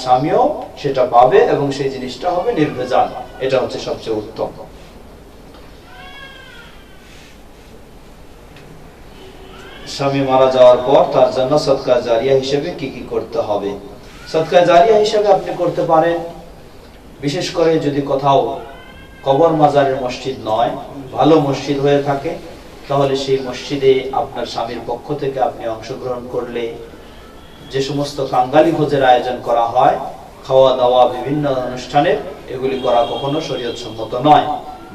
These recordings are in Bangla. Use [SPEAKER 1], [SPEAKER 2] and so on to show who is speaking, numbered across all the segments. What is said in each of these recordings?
[SPEAKER 1] স্বামীও সেটা পাবে এবং সেই জিনিসটা হবে নির্ভেজাল। এটা হচ্ছে সবচেয়ে উত্তম। স্বামী মারা যাওয়ার পর তার জন্য সদকা জারিয়া হিসেবে কি কি করতে হবে? সদকা জারিয়া হিসেবে আপনি করতে পারেন, বিশেষ করে যদি কোথাও কবর মাজারের মসজিদ নয়, ভালো মসজিদ হয়ে থাকে, তাহলে সেই মসজিদে আপনার স্বামীর পক্ষ থেকে আপনি অংশগ্রহণ করলে যে সমস্ত কাঙ্গালি ভোজের আয়োজন করা হয়, খাওয়া দাওয়া বিভিন্ন অনুষ্ঠানের, এগুলি করা কখনো শরীয়ত সম্মত নয়।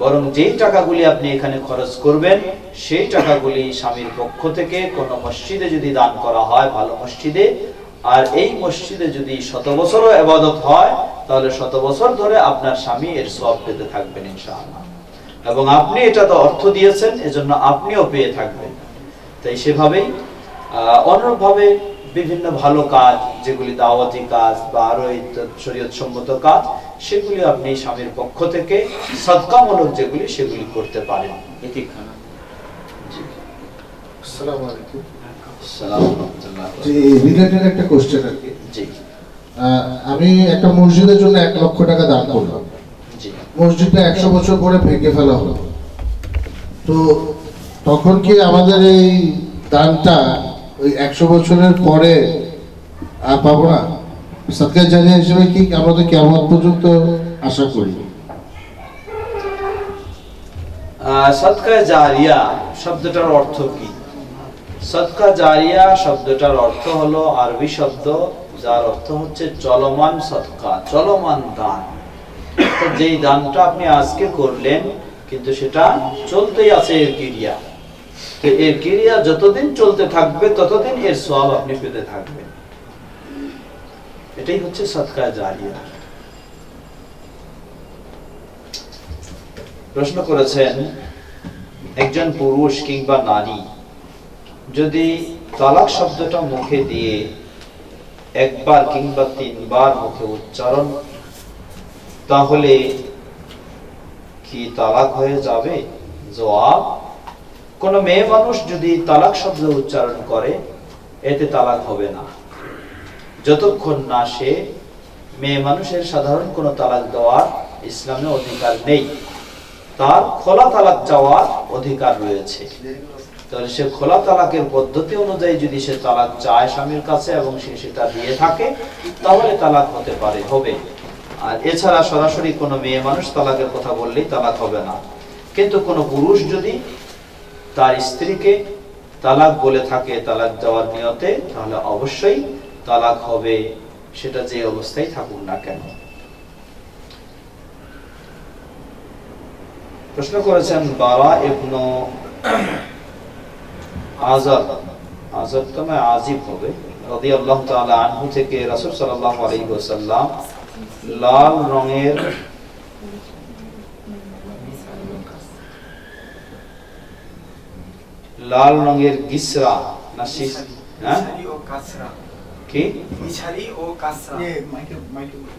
[SPEAKER 1] বরং যেই টাকাগুলি আপনি এখানে খরচ করবেন সেই টাকাগুলি স্বামীর পক্ষ থেকে কোনো মসজিদে যদি দান করা হয়, ভালো মসজিদে, আর এই মসজিদে যদি 100 বছরও ইবাদত হয়, তাহলে 100 বছর ধরে আপনার স্বামী এর সওয়াব পেতে থাকবেন ইনশাআল্লাহ। এবং আপনি এটা তো অর্থ দিয়েছেন, এজন্য আপনিও পেয়ে থাকবেন। তাই সেভাবেই অনুরূপভাবে বিভিন্ন ভালো কাজ, যেগুলি দাওয়াতি কাজ বা আরো শরীয়ত সম্মত কাজ, সেগুলি আপনি স্বামীর পক্ষ থেকে সদকামূলক যেগুলি, সেগুলি করতে পারেন।
[SPEAKER 2] আসসালামু আলাইকুম। রিলেটেড একটা কোশ্চেন আর কি।
[SPEAKER 1] জি,
[SPEAKER 2] আমি একটা মসজিদের জন্য 1 লক্ষ টাকা দান করলাম।
[SPEAKER 1] জি,
[SPEAKER 2] মসজিদটা 100 বছর পরে ভেঙে ফেলা হলো, তো তখন কি আমাদের এই দানটা ওই 100 বছরের পরে পাবো না? সদকা জারিয়া হিসেবে কি আমাদের কিয়ামত পর্যন্ত আশা করি?
[SPEAKER 1] সদকা জারিয়া শব্দটার অর্থ কি? সদকা জারিয়া শব্দটার অর্থ হলো আরবি শব্দ, যার অর্থ হচ্ছে চলমান সদকা, চলমান দান। যেই দানটা আপনি আজকে করলেন, কিন্তু সেটা চলতেই আছে এর ক্রিয়া, তো এর ক্রিয়া যতদিন চলতে থাকবে ততদিন এর সওয়াব আপনি পেতে থাকবেন। এটাই হচ্ছে সদকা জারিয়া। প্রশ্ন করেছেন, একজন পুরুষ কিংবা নারী যদি তালাক শব্দটা মুখে দিয়ে 1 বার কিংবা 3 বার মুখে উচ্চারণ, তাহলে কি তালাক হয়ে যাবে? জবাব, কোন মেয়ে মানুষ যদি তালাক শব্দ উচ্চারণ করে, এতে তালাক হবে না, যতক্ষণ না সে, মেয়ে মানুষের সাধারণ কোনো তালাক দেওয়ার ইসলামে অধিকার নেই, তার খোলা তালাক চাওয়ার অধিকার রয়েছে। তাহলে সে খোলা তালাকের পদ্ধতি অনুযায়ী যদি সে তালাক চায় স্বামীর কাছে এবং সে সেটা দিয়ে থাকে, তাহলে তালাক হতে পারে, হবে। আর এছাড়া সরাসরি কোনো মেয়ে মানুষ তালাকের কথা বললেই তালাক হবে না। কিন্তু কোনো পুরুষ যদি তার স্ত্রীকে তালাক বলে থাকে তালাক দেওয়ার নিয়তে, তাহলে অবশ্যই তালাক হবে, সেটা যে অবস্থায় থাকুক না কেন। প্রশ্ন করেছেন বারা ইবনে আযাব, আযাব তো না আজিব হবে, রাদিয়াল্লাহু তাআলা আনহু থেকে রাসূল সাল্লাল্লাহু আলাইহি ওয়াসাল্লাম লাল রঙের গিসরা না শীষ, হ্যাঁ কি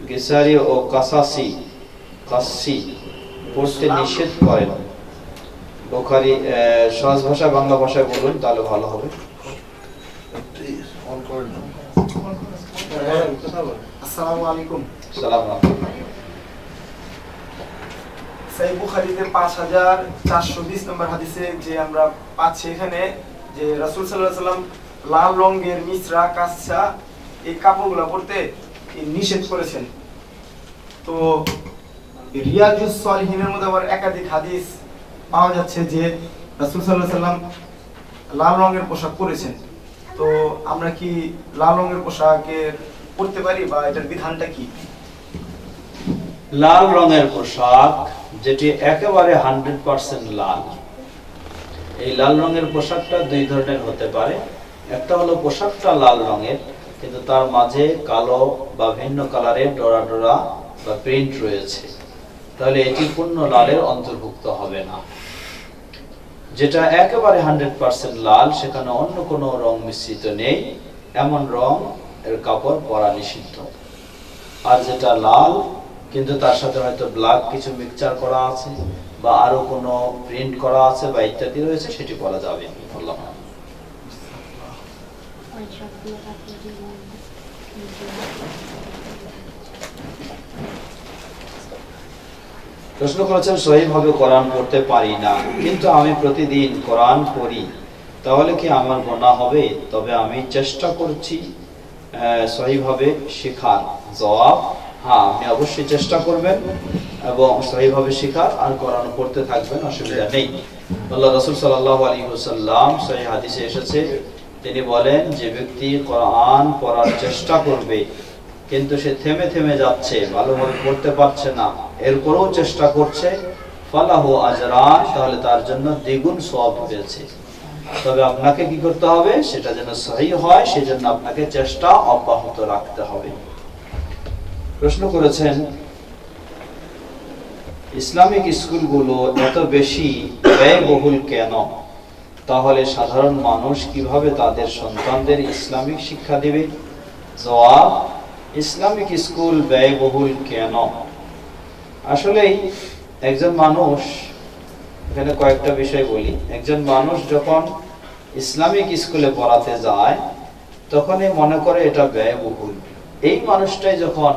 [SPEAKER 1] গিসারি ও কাসাসি, কাসি পড়তে নিষেধ করেন। বুখারী সহজ ভাষা বাংলা ভাষায় বলুন তাহলে ভালো হবে।
[SPEAKER 3] আসসালামু আলাইকুম।
[SPEAKER 1] সালাম আলাইকুম।
[SPEAKER 3] সহিহ বুখারীতে 5420 নম্বর হাদিসে যে আমরা পাচ্ছি এখানে যে রাসূল সাল্লাল্লাহু আলাইহি ওয়াসাল্লাম লাল রঙের মিসরা, কাসসা এই কাপড়গুলো পরতে নিষেধ করেছেন। তো রিয়াজুস সালিহিনের মধ্যে আবার একাধিক হাদিস পাওয়া যাচ্ছে যে রাসূল সাল্লাল্লাহু আলাইহি ওয়াসাল্লাম লাল রঙের পোশাক পরেছেন। তো আমরা কি লাল রঙের পোশাকে পরতে পারি বা এটার বিধানটা কি?
[SPEAKER 1] লাল রঙের পোশাক যেটি একেবারে 100% লাল, এই লাল রঙের পোশাকটা 2 ধরনের হতে পারে। একটা হলো পোশাকটা লাল রঙের, কিন্তু তার মাঝে কালো বা ভিন্ন কালারের ডোরা ডোরা বা প্রিন্ট রয়েছে, তাহলে এটি পূর্ণ লালের অন্তর্ভুক্ত হবে না। যেটা একেবারে 100% লাল, সেখানে অন্য কোনো রং মিশ্রিত নেই, এমন রং এর কাপড় পরা নিষিদ্ধ। আর যেটা লাল কিন্তু তার সাথে হয়তো ব্ল্যাক কিছু মিক্সচার করা আছে বা আরো কোনো প্রিন্ট করা আছে বা ইত্যাদি রয়েছে, সেটি পরা যাবে। আল্লাহ প্রশ্ন করেছেন সহিভাবে কোরআন পড়তে পারি না, কিন্তু আমি প্রতিদিন কোরআন পড়ি, তাহলে কি আমার গুনাহ হবে? তবে আমি চেষ্টা করছি সহিভাবে শেখার। জবাব, হ্যাঁ, আপনি অবশ্যই চেষ্টা করবেন এবং সহিভাবে শেখার, আর কোরআন পড়তে থাকবেন, অসুবিধা নেই। আল্লাহ রাসূল সাল্লাল্লাহু আলাইহি ওয়াসাল্লাম সহিহ হাদিসে এসেছে, তিনি বলেন, যে ব্যক্তি কোরআন পড়ার চেষ্টা করবে কিন্তু সে থেমে থেমে যাচ্ছে, ভালোভাবে পড়তে পারছে না, এরপরেও চেষ্টা করছে, ফালাহু আজরান, তাহলে তার জন্য দ্বিগুণ সওয়াব রয়েছে। তবে আপনাকে কি করতে হবে? সেটা যেন সহিহ হয়, সেজন্য আপনাকে চেষ্টা অব্যাহত রাখতে হবে। প্রশ্ন করেছেন, ইসলামিক স্কুলগুলো এত বেশি ব্যয়বহুল কেন? তাহলে সাধারণ মানুষ কিভাবে তাদের সন্তানদের ইসলামিক শিক্ষা দেবে? জবাব, ইসলামিক স্কুল ব্যয়বহুল কেন? আসলেই একজন মানুষ, এখানে কয়েকটা বিষয় বলি, একজন মানুষ যখন ইসলামিক স্কুলে পড়াতে যায় তখনই মনে করে এটা ব্যয়বহুল। এই মানুষটাই যখন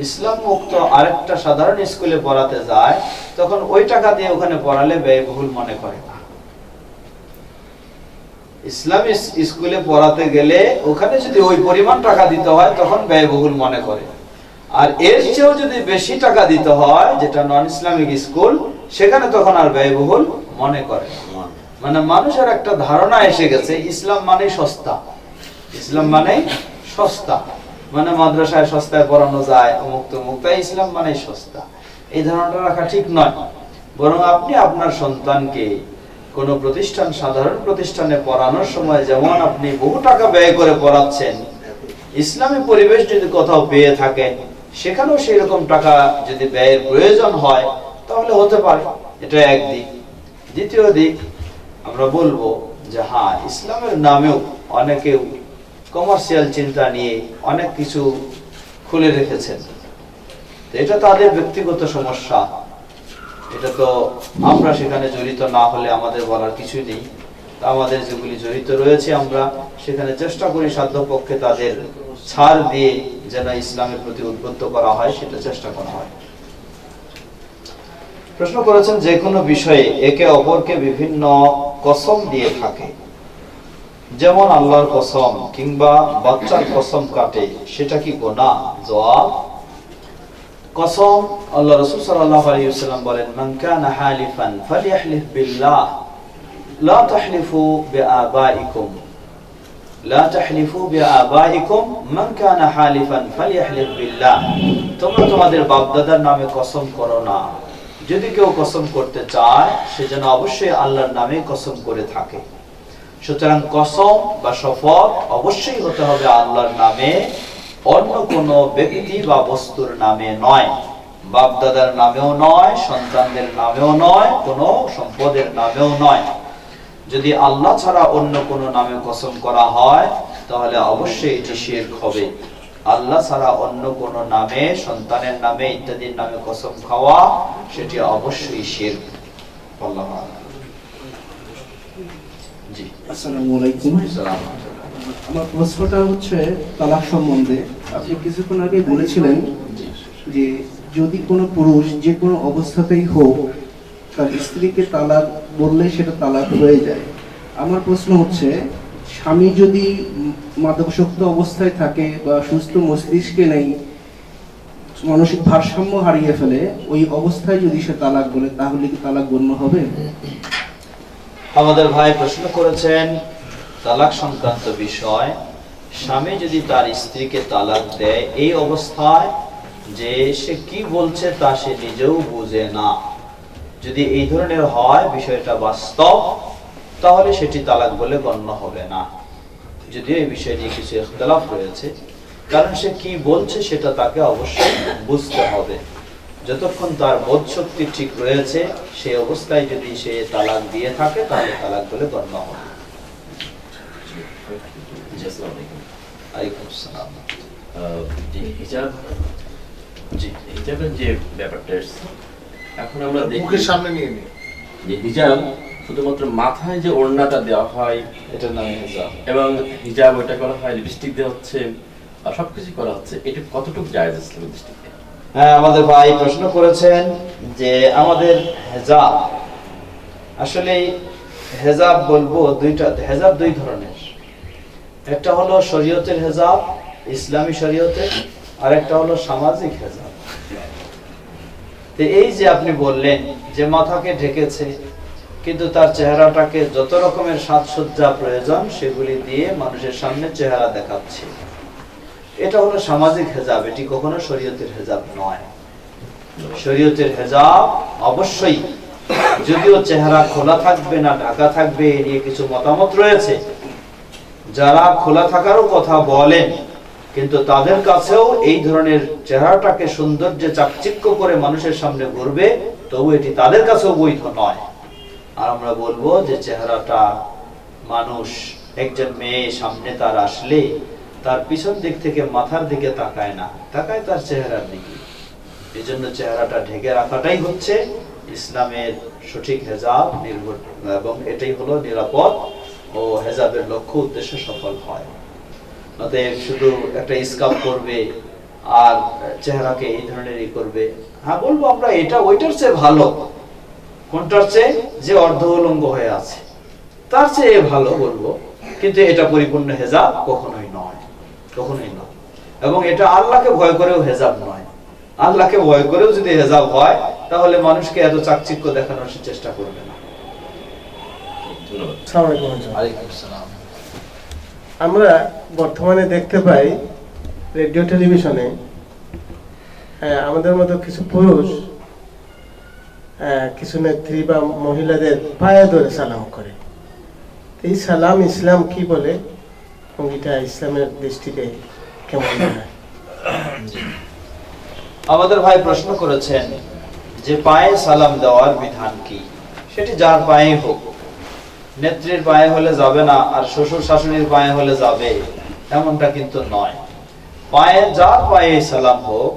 [SPEAKER 1] ইসলাম মুক্ত আরেকটা সাধারণ স্কুলে পড়াতে যায় তখন ওই টাকা দিয়ে ওখানে পড়ালে ব্যয়বহুল মনে করে না। ইসলামী স্কুলে পড়াতে গেলে ওখানে যদি ওই পরিমাণ টাকা দিতে হয় তখন ব্যয়বহুল মনে করে, আর এর চেয়েও যদি বেশি টাকা দিতে হয়, যেটা নন ইসলামিক স্কুল, সেখানে তখন আর ব্যয়বহুল মনে করে। মানে মানুষের একটা ধারণা এসে গেছে ইসলাম মানে সস্তা, ইসলাম মানে সস্তা, মানে মাদ্রাসায় সস্তায় পড়ানো যায়, অমুক তমুক, তাই ইসলাম মানে সস্তা। এই ধারণাটা রাখা ঠিক নয়। বরং আপনি আপনার সন্তানকে কোন প্রতিষ্ঠান, সাধারণ প্রতিষ্ঠানে পড়ানোর সময় যেমন আপনি বহু টাকা ব্যয় করে পড়াচ্ছেন, ইসলামী পরিবেশ যদি কোথাও পেয়ে থাকেন সেখানেও সেই রকম টাকা যদি ব্যয়ের প্রয়োজন হয় তাহলে হতে পারে। এটা একদিক। দ্বিতীয় দিক, আমরা বলবো যে হ্যাঁ, ইসলামের নামেও অনেকে কমার্শিয়াল চিন্তা নিয়ে অনেক কিছু খুলে রেখেছেন, এটা তাদের ব্যক্তিগত সমস্যা, এটা তো আমরা সেখানে জড়িত না হলে আমাদের বলার কিছু নেই। আমাদের যেগুলি জড়িত রয়েছে আমরা সেখানে চেষ্টা করি সাধ্যপক্ষে তাদের ছাড় দিয়ে যেন ইসলামের প্রতি উদ্বুদ্ধ করা হয়, সেটা চেষ্টা করা হয়। প্রশ্ন করেছেন, যে কোনো বিষয়ে একে অপরকে বিভিন্ন কসম দিয়ে থাকে, যেমন আল্লাহর কসম কিংবা বাচ্চার কসম কাটে, সেটা কি গুনাহ? জবাব, কসম, আল্লাহ রাসূল সাল্লাল্লাহু আলাইহি ওয়াসাল্লাম বলেন, মান কানা হালিফান ফালইহলিফ বিল্লাহ লা তাহলিফু বিআবাইকুম, লা তাহলিফু বিআবাইকুম, মান কানা হালিফান ফালইহলিফ বিল্লাহ। তোমরা তোমাদের বাপ-দাদার নামে কসম করো না, যদি কেউ কসম করতে চায় সে যেন অবশ্যই আল্লাহর নামে কসম করে থাকে। সুতরাং কসম বা শপথ অবশ্যই হতে হবে আল্লাহর নামে, অন্য কোনো ব্যক্তি বা বস্তুর নামে নয়, বাপ দাদার নামেও নয়, সন্তানদের নামেও নয়, কোনো সম্পদের নামেও নয়। যদি আল্লাহ ছাড়া অন্য কোনো নামে কসম করা হয় তাহলে অবশ্যই এটি শিরক হবে। আল্লাহ ছাড়া অন্য কোনো নামে, সন্তানের নামে ইত্যাদির নামে কসম খাওয়া, সেটি অবশ্যই শিরক। আল্লাহু আকবার। জি,
[SPEAKER 4] আসসালামু আলাইকুম। আমার প্রশ্নটা হচ্ছে তালাক সম্বন্ধে। আপনি কিছুক্ষণ আগে বলেছিলেন যে যদি কোনো পুরুষ যে কোনো অবস্থাতেই হোক তার স্ত্রীকে তালাক বললে সেটা তালাক হয়ে যায়। আমার প্রশ্ন হচ্ছে, স্বামী যদি মাদকাসক্ত অবস্থায় থাকে বা সুস্থ মস্তিষ্কে নেই, মানসিক ভারসাম্য হারিয়ে ফেলে, ওই অবস্থায় যদি সে তালাক বলে তাহলে কি তালাক গণ্য হবে?
[SPEAKER 1] আমাদের ভাই প্রশ্ন করেছেন তালাক সংক্রান্ত বিষয়। স্বামী যদি তার স্ত্রীকে তালাক দেয় এই অবস্থায় যে সে কি বলছে তা সে নিজেও বুঝে না, যদি এই ধরনের হয় বিষয়টা বাস্তব, তাহলে সেটি তালাক বলে গণ্য হবে না। যদিও এই বিষয় নিয়ে কিছু ইখতিলাফ রয়েছে, কারণ সে কি বলছে সেটা তাকে অবশ্যই বুঝতে হবে। যতক্ষণ তার বোধ শক্তি ঠিক রয়েছে সেই অবস্থায় যদি সে তালাক দিয়ে থাকে তাহলে তালাক বলে গণ্য হবে।
[SPEAKER 5] হিজাবের যে ব্যাপারটা এখন আমরা দেখি
[SPEAKER 2] মুখের সামনে নিয়ে নি
[SPEAKER 5] যে হিজাব শুধুমাত্র মাথায় যে ওড়নাটা দেওয়া হয়
[SPEAKER 1] এটার নামে হিজাব,
[SPEAKER 5] এবং হিজাব ওটা করা হয় লিপস্টিক দেওয়া হচ্ছে, সবকিছু করা হচ্ছে, এটা কতটুকু জায়েজ ইসলামের দৃষ্টিতে?
[SPEAKER 1] হ্যাঁ, আমাদের ভাই প্রশ্ন করেছেন যে আমাদের হেজাব, আসলে হেজাব বলবো হেজাব দুই ধরনের। একটা হলো শরীয়তের হেজাব, ইসলামী শরীয়তের, আর একটা হলো সামাজিক হেজাব। তো এই যে আপনি বললেন যে মাথাকে ঢেকেছে কিন্তু তার চেহারাটাকে যত রকমের সাজসজ্জা প্রয়োজন সেগুলি দিয়ে মানুষের সামনে চেহারা দেখাচ্ছে, এটা হলো সামাজিক হেজাব, এটি কখনো শরীয়তের হেজাব নয়। শরীয়তের হেজাব অবশ্যই, যদিও চেহারা খোলা থাকবে না ঢাকা থাকবে এ নিয়ে কিছু মতামত রয়েছে, যারা খোলা থাকারও কথা বলেন কিন্তু তাদের কাছেও এই ধরনের চেহারাটাকে সৌন্দর্যে চাকচিক্য করে মানুষের সামনে ঘুরবে, তবু এটি তাদের কাছেও বৈধ নয়। আর আমরা বলবো যে চেহারাটা মানুষ, একজন মেয়ে সামনে তার আসলে তার পিছন দিক থেকে মাথার দিকে তাকায় না, তাকায় তার চেহারার দিকে। এই জন্য চেহারাটা ঢেকে রাখাটাই হচ্ছে ইসলামের সঠিক হেজাব নির্ভর, এবং এটাই হলো নিরাপদ ও হেজাবের লক্ষ্য উদ্দেশ্য সফল হয়। অতএব শুধু একটা স্কার্ফ করবে আর চেহারাকে এই ধরনেরই করবে, হ্যাঁ বলবো আমরা এটা ওইটার চেয়ে ভালো, কোনটার চেয়ে যে অর্ধ উলঙ্গ হয়ে আছে তার চেয়ে ভালো বলবো, কিন্তু এটা পরিপূর্ণ হেজাব কখনোই নয়, কখনোই নয়। এবং এটা আল্লাহকে ভয় করেও হেজাব নয়। আল্লাহকে ভয় করেও যদি হেজাব হয় তাহলে মানুষকে এত চাকচিক্য দেখানোর চেষ্টা করবে না।
[SPEAKER 6] আমরা বর্তমানে দেখতে পাই রেডিও টেলিভিশনে আমাদের মতো কিছু পুরুষ কিছু নেত্রী বা মহিলাদের পায়ে ধরে সালাম করে। এই সালাম ইসলাম কি বলে এবং এটা ইসলামের দৃষ্টিতে কেমন হয়?
[SPEAKER 1] আমাদের ভাই প্রশ্ন করেছেন যে পায়ে সালাম দেওয়ার বিধান কি। সেটি যার পায়ে হোক, নেত্রীর পায়ে হলে যাবে না আর শ্বশুর শাশুড়ির পায়ে হলে যাবে এমনটা কিন্তু নয়। পায়ে যার পায়ে সালাম হোক,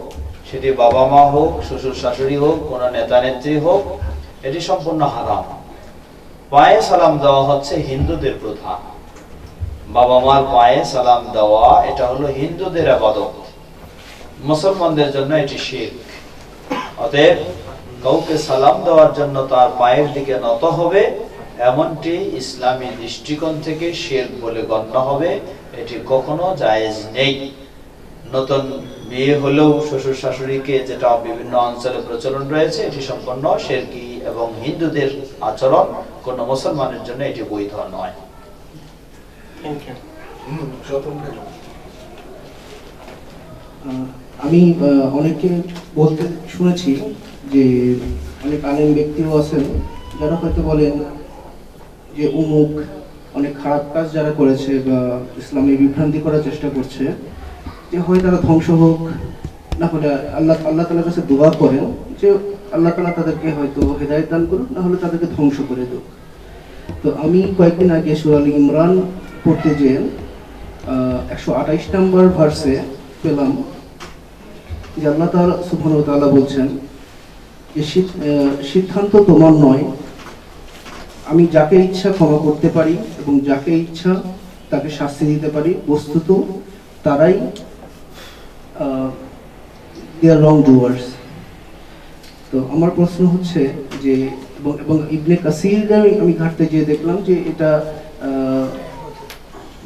[SPEAKER 1] সেটি বাবা মা হোক, শ্বশুর শাশুড়ি হোক, কোন নেতা নেত্রী হোক, এটি সম্পূর্ণ হারাম। পায়ে সালাম দেওয়া হচ্ছে হিন্দুদের প্রথা। বাবা মার পায়ে সালাম দেওয়া এটা হলো হিন্দুদের ইবাদত, মুসলমানদের জন্য এটি শিরক। অতএব কাউকে সালাম দেওয়ার জন্য তার পায়ের দিকে নত হবে এমনটি ইসলামী দৃষ্টিকোণ থেকে শিরক বলে গণ্য হবে, এটি কখনো জায়েজ নেই। নতুন বিয়ে হলেও শ্বশুর শাশুড়িকে, যেটা বিভিন্ন অঞ্চলে প্রচলন রয়েছে, এটি সম্পূর্ণ শিরকি এবং হিন্দুদের আচরণ, কোন মুসলমানের জন্য এটি বৈধ নয়।
[SPEAKER 4] আমি অনেকে বলতে শুনেছি যে অনেক আলেম ব্যক্তিও আছেন যারা হয়তো বলেন যে অমুক অনেক খারাপ কাজ যারা করেছে বা ইসলামে বিভ্রান্তি করার চেষ্টা করছে, যে হয় তারা ধ্বংস হোক, না হলে আল্লাহ তাআলার কাছে দোয়া করেন যে আল্লাহ তাআলা তাদেরকে হয়তো হেদায়েত দান করুন, না হলে তাদেরকে ধ্বংস করে দেন। তো আমি কয়েকদিন আগে সূরা আল ইমরান পড়তে যেয়ে 128 নম্বর ভার্সে পেলাম যে আল্লাহ তাআলা সুবহানাহু ওয়া তাআলা বলছেন যে সিদ্ধান্ত তোমার নয়, আমি যাকে ইচ্ছা ক্ষমা করতে পারি এবং যাকে ইচ্ছা তাকে শাস্তি দিতে পারি, বস্তুত তারাই দে আর রং ডুয়ার্স। তো আমার প্রশ্ন হচ্ছে যে এবং ইবনে কাসির আমি ঘাটতে গিয়ে দেখলাম যে এটা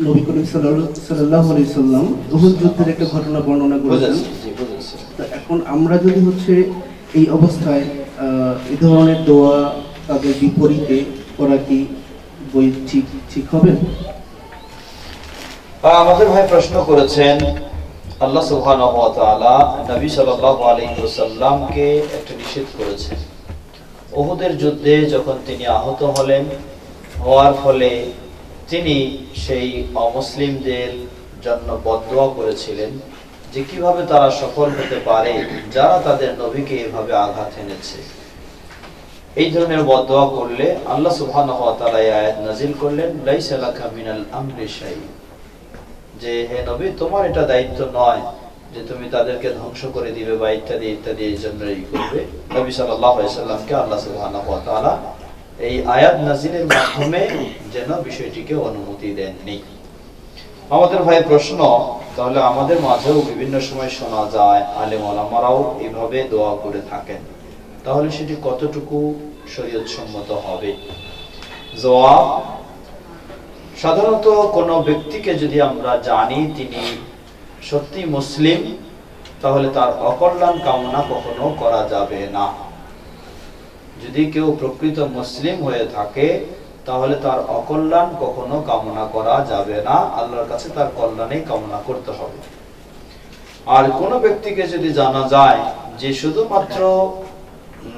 [SPEAKER 4] নবী করিম সাল্লাল্লাহু আলাইহি সাল্লাম উহুদ যুদ্ধের একটা ঘটনা বর্ণনা করেছেন। তো এখন আমরা যদি হচ্ছে এই অবস্থায় এই ধরনের দোয়া তাদের বিপরীতে করা কি ঠিক হবে?
[SPEAKER 1] আমাদের ভাই প্রশ্ন করেছেন আল্লাহ সুবহানাহু ওয়া তাআলা নবী সাল্লাল্লাহু আলাইহি ওয়াসাল্লামকে একটা নিষেধ করেছেন। উহুদের যুদ্ধে যখন তিনি আহত হলেন, হওয়ার ফলে তিনি সেই অমুসলিমদের জন্য বদদোয়া করেছিলেন যে কিভাবে তারা সফল হতে পারে যারা তাদের নবীকে এভাবে আঘাত এনেছে। এই ধরনের বদদোয়া করলে আল্লাহ সুবহানাহু ওয়া তাআলা এই আয়াত নাযিল করলেন, লাইসা লাকা মিনাল আমরি শাই, যে হে নবী তোমার এটা দায়িত্ব নয় যে তুমি তাদেরকে ধ্বংস করে দিবে বা ইত্যাদি ইত্যাদি, এই জন্যই করবে। নবী সাল্লাল্লাহু আলাইহি সাল্লামকে আল্লাহ সুবহানাহু ওয়া তাআলা এই আয়াত নাযিলের মাধ্যমে যেন বিষয়টিকে অনুমতি দেননি। আমাদের ভাই প্রশ্ন তাহলে আমাদের মাঝেও বিভিন্ন সময় শোনা যায় আলেম ওলামারাও এভাবে দোয়া করে থাকেন, তাহলে সেটি কতটুকু শরীয়ত সম্মত হবে? জবাব, সাধারণত কোনো ব্যক্তিকে যদি আমরা জানি তিনি সত্যি মুসলিম, তাহলে তার অকল্যাণ কামনা কখনো করা যাবে না। যদি কেউ প্রকৃত মুসলিম হয়ে থাকে তাহলে তার অকল্যাণ কখনো কামনা করা যাবে না, আল্লাহর কাছে তার কল্যাণই কামনা করতে হবে। আর কোন ব্যক্তিকে যদি জানা যায় যে শুধুমাত্র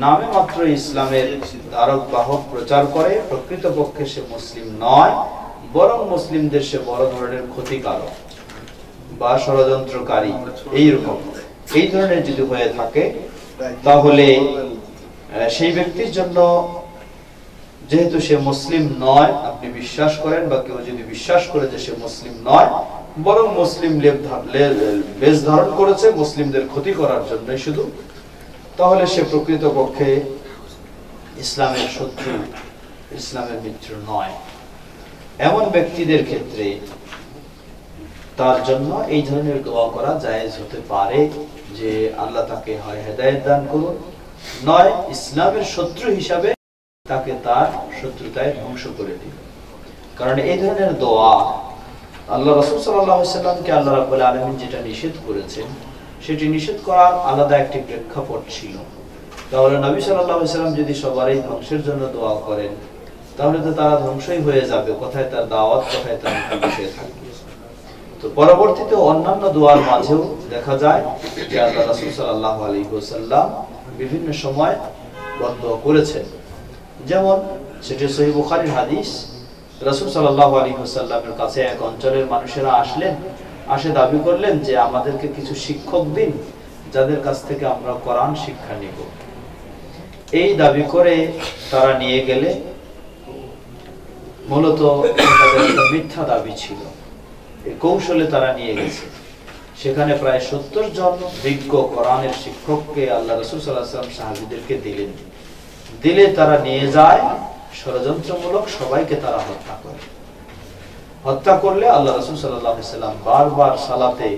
[SPEAKER 1] নামে মাত্র ইসলামের ধারক বাহক প্রচার করে, প্রকৃতপক্ষে সে মুসলিম নয়, বরং মুসলিমদের সে বড় ধরনের ক্ষতিকারক বা ষড়যন্ত্রকারী, এই ধরনের যদি হয়ে থাকে, তাহলে সেই ব্যক্তির জন্য, যেহেতু সে মুসলিম নয়, আপনি বিশ্বাস করেন বা কেউ যদি বিশ্বাস করে যে সে মুসলিম নয়, বরং মুসলিম বেশ ধারণ করেছে মুসলিমদের ক্ষতি করার জন্য শুধু, তাহলে সে প্রকৃতপক্ষে ইসলামের শত্রু, ইসলামের মিত্র নয়। এমন ব্যক্তিদের ক্ষেত্রে তার জন্য এই ধরনের দোয়া করা জায়েজ হতে পারে যে আল্লাহ তাকে হয় হেদায়েত দান করুন, নয় ইসলামের শত্রু হিসাবে তাকে তার শত্রুতায় ধ্বংস করে দিন। কারণ এই ধরনের দোয়া আল্লাহ রাসূল সাল্লাল্লাহু আলাইহি ওয়াসাল্লামকে আল্লাহ রাব্বুল আলামিন যেটা নিষেধ করেছেন, সেটি নিষেধ করার আলাদা একটি প্রেক্ষাপট ছিল। তাহলে নবী সাল্লাল্লাহু আলাইহি ওয়াসাল্লাম যদি সবারই ধ্বংসের জন্য দোয়া করেন, তাহলে তো তারা ধ্বংসই হয়ে যাবে, কোথায় তার দাওয়াত, কোথায় তার বিষয় থাকবে। তো পরবর্তীতে অন্যান্য দোয়ার মাঝেও দেখা যায় যে আল্লাহ রাসূল সাল্লাল্লাহু আলাইহি ওয়াসাল্লাম বিভিন্ন সময় বদদোয়া করেছেন। যেমন সেটি সহিহ বুখারীর হাদিস, রাসূল সাল্লাল্লাহু আলাইহি ওয়াসাল্লামের কাছে এক অঞ্চলের মানুষেরা আসে দাবি করলেন যে আমাদেরকে কিছু শিক্ষক দিন, যাদের কাছ থেকে আমরা কোরআন শিক্ষা নিব। এই দাবি করে তারা নিয়ে গেলে মূলত তাদের একটা মিথ্যা দাবি ছিল, এই কৌশলে তারা নিয়ে গেছে। সেখানে প্রায় 70 জন বিজ্ঞ কোরআনের শিক্ষককে আল্লাহ রাসূল সাল্লাল্লাহু আলাইহি ওয়াসাল্লাম সাহাবীদেরকে দিলে তারা নিয়ে যায়, ষড়যন্ত্রমূলক সবাইকে তারা হত্যা করলে আল্লাহ রাসূল সাল্লাল্লাহু আলাইহি ওয়াসাল্লাম বারবার সালাতে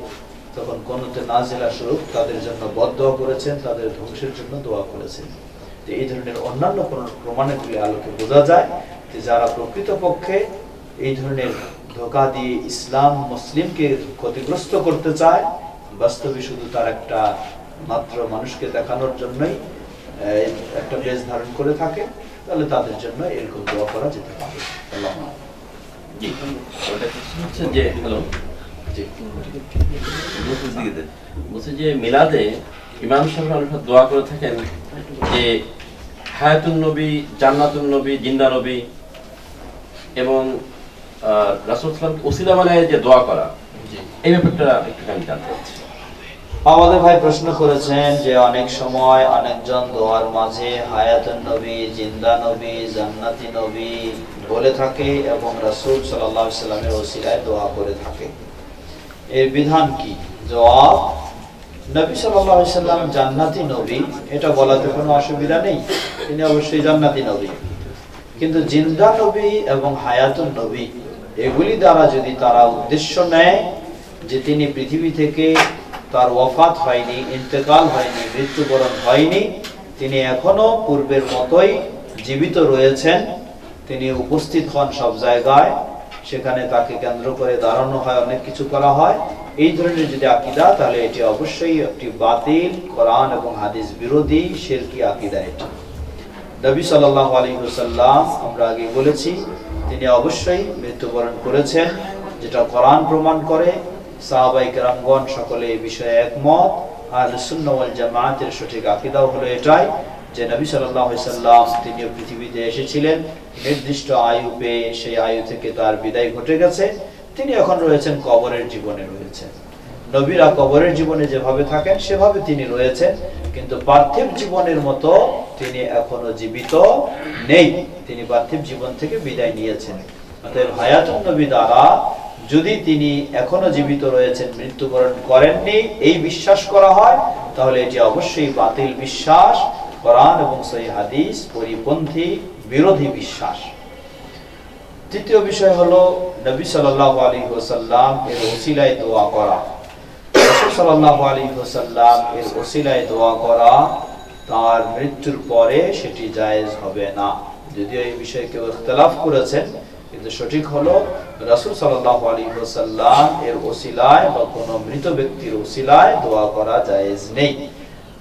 [SPEAKER 1] তখন কুনুতে নাজিলা স্বরূপ তাদের জন্য বদদোয়া করেছেন, তাদের ধ্বংসের জন্য দোয়া করেছেন। এই ধরনের অন্যান্য প্রমাণগুলি আলোকে বোঝা যায় যে যারা প্রকৃতপক্ষে এই ধরনের ধোঁকা দিয়ে ইসলাম মুসলিমকে ক্ষতিগ্রস্ত করতে চায়, বাস্তবে শুধু তার একটা মাত্র মানুষকে দেখানোর জন্যই একটা বেশ ধারণ করে থাকে, তাহলে তাদের জন্য এরকম দোয়া করা যেতে পারে।
[SPEAKER 5] বলছে যে মিলাদে ইমাম সাহেব অনেক দোয়া করে থাকেন যে হায়াতুন নবী, জান্নাতুন নবী, জিন্দা নবী এবং রাসূল সাল্লাল্লাহু ওসিলা বানায় যে দোয়া করা, এই ব্যাপারটা একটুখানি জানতে চাচ্ছি।
[SPEAKER 1] আমাদের ভাই প্রশ্ন করেছেন যে অনেক সময় অনেকজন দোয়ার মাঝে হায়াতুন নবী, জিন্দা নবী, জান্নাতি নবী বলে থাকে এবং রাসূল সাল্লাল্লাহু আলাইহি ওয়াসাল্লামের ওসিলায় দোয়া করে থাকে, এর বিধান কি? জবাব, নবী সাল্লাল্লাহু আলাইহি ওয়াসাল্লাম জান্নাতি নবী, এটা বলাতে কোনো অসুবিধা নেই, তিনি অবশ্যই জান্নাতি নবী। কিন্তু জিন্দা নবী এবং হায়াতুন নবী এগুলি দ্বারা যদি তারা উদ্দেশ্য নেয় যে তিনি পৃথিবী থেকে তার ওয়াফাত হয়নি, ইন্তেকাল হয়নি, মৃত্যুবরণ হয়নি, তিনি এখনো পূর্বের মতোই জীবিত রয়েছেন, তিনি উপস্থিত হন সব জায়গায়, সেখানে তাকে কেন্দ্র করে দাঁড়ানো হয়, অনেক কিছু করা হয়, এই ধরনের যদি আকীদা, তাহলে এটি অবশ্যই একটি বাতিল, কোরআন এবং হাদিস বিরোধী শিরকি আকীদা। এটি নবী সাল্লাল্লাহু আলাইহি ওয়াসাল্লাম, আমরা আগে বলেছি, তিনি অবশ্যই মৃত্যুবরণ করেছেন, যেটা কোরআন প্রমাণ করে। সাহাবায়ে কেরামগণ সকলে এই বিষয়ে একমত। আহলে সুন্নাহ ওয়াল জামাতের সঠিক আকীদাও হলো এটাই যে নবী সাল্লাল্লাহু আলাইহি ওয়াসাল্লাম তিনি পৃথিবীতে এসেছিলেন, নির্দিষ্ট আয়ু পেয়ে সেই আয়ু থেকে তার বিদায় ঘটে গেছে, তিনি এখন রয়েছেন কবরের জীবনে রয়েছেন। নবীরা কবরের জীবনে যেভাবে থাকেন সেভাবে তিনি রয়েছেন, কিন্তু পার্থিব জীবনের মতো তিনি এখনো জীবিত নেই, তিনি পার্থিব জীবন থেকে বিদায় নিয়েছেন। অতএব হায়াতুন নবী দ্বারা যদি তিনি এখনো জীবিত রয়েছেন, মৃত্যুবরণ করেননি, এই বিশ্বাস করা হয়, তাহলে এটি অবশ্যই বাতিল বিশ্বাস, কোরআন এবং সহিহ হাদিস পরিপন্থী, বিরোধী বিশ্বাস। তৃতীয় বিষয় হলো নবী সাল্লাল্লাহু আলাইহি ওয়াসাল্লাম এর ওসিলায় দোয়া করা। সাল্লাল্লাহু আলাইহি ওয়াসাল্লাম এর ওসিলায় দোয়া করা তার মৃত্যুর পরে সেটি জায়েজ হবে না। যদিও এই বিষয়ে কেউ ইখতিলাফ করেছেন, কিন্তু সঠিক হলো রাসূল সাল্লাল্লাহু আলাইহি ওয়াসাল্লাম এর ওসিলায় বা কোনো মৃত ব্যক্তির ওসিলায় দোয়া করা জায়েজ নেই।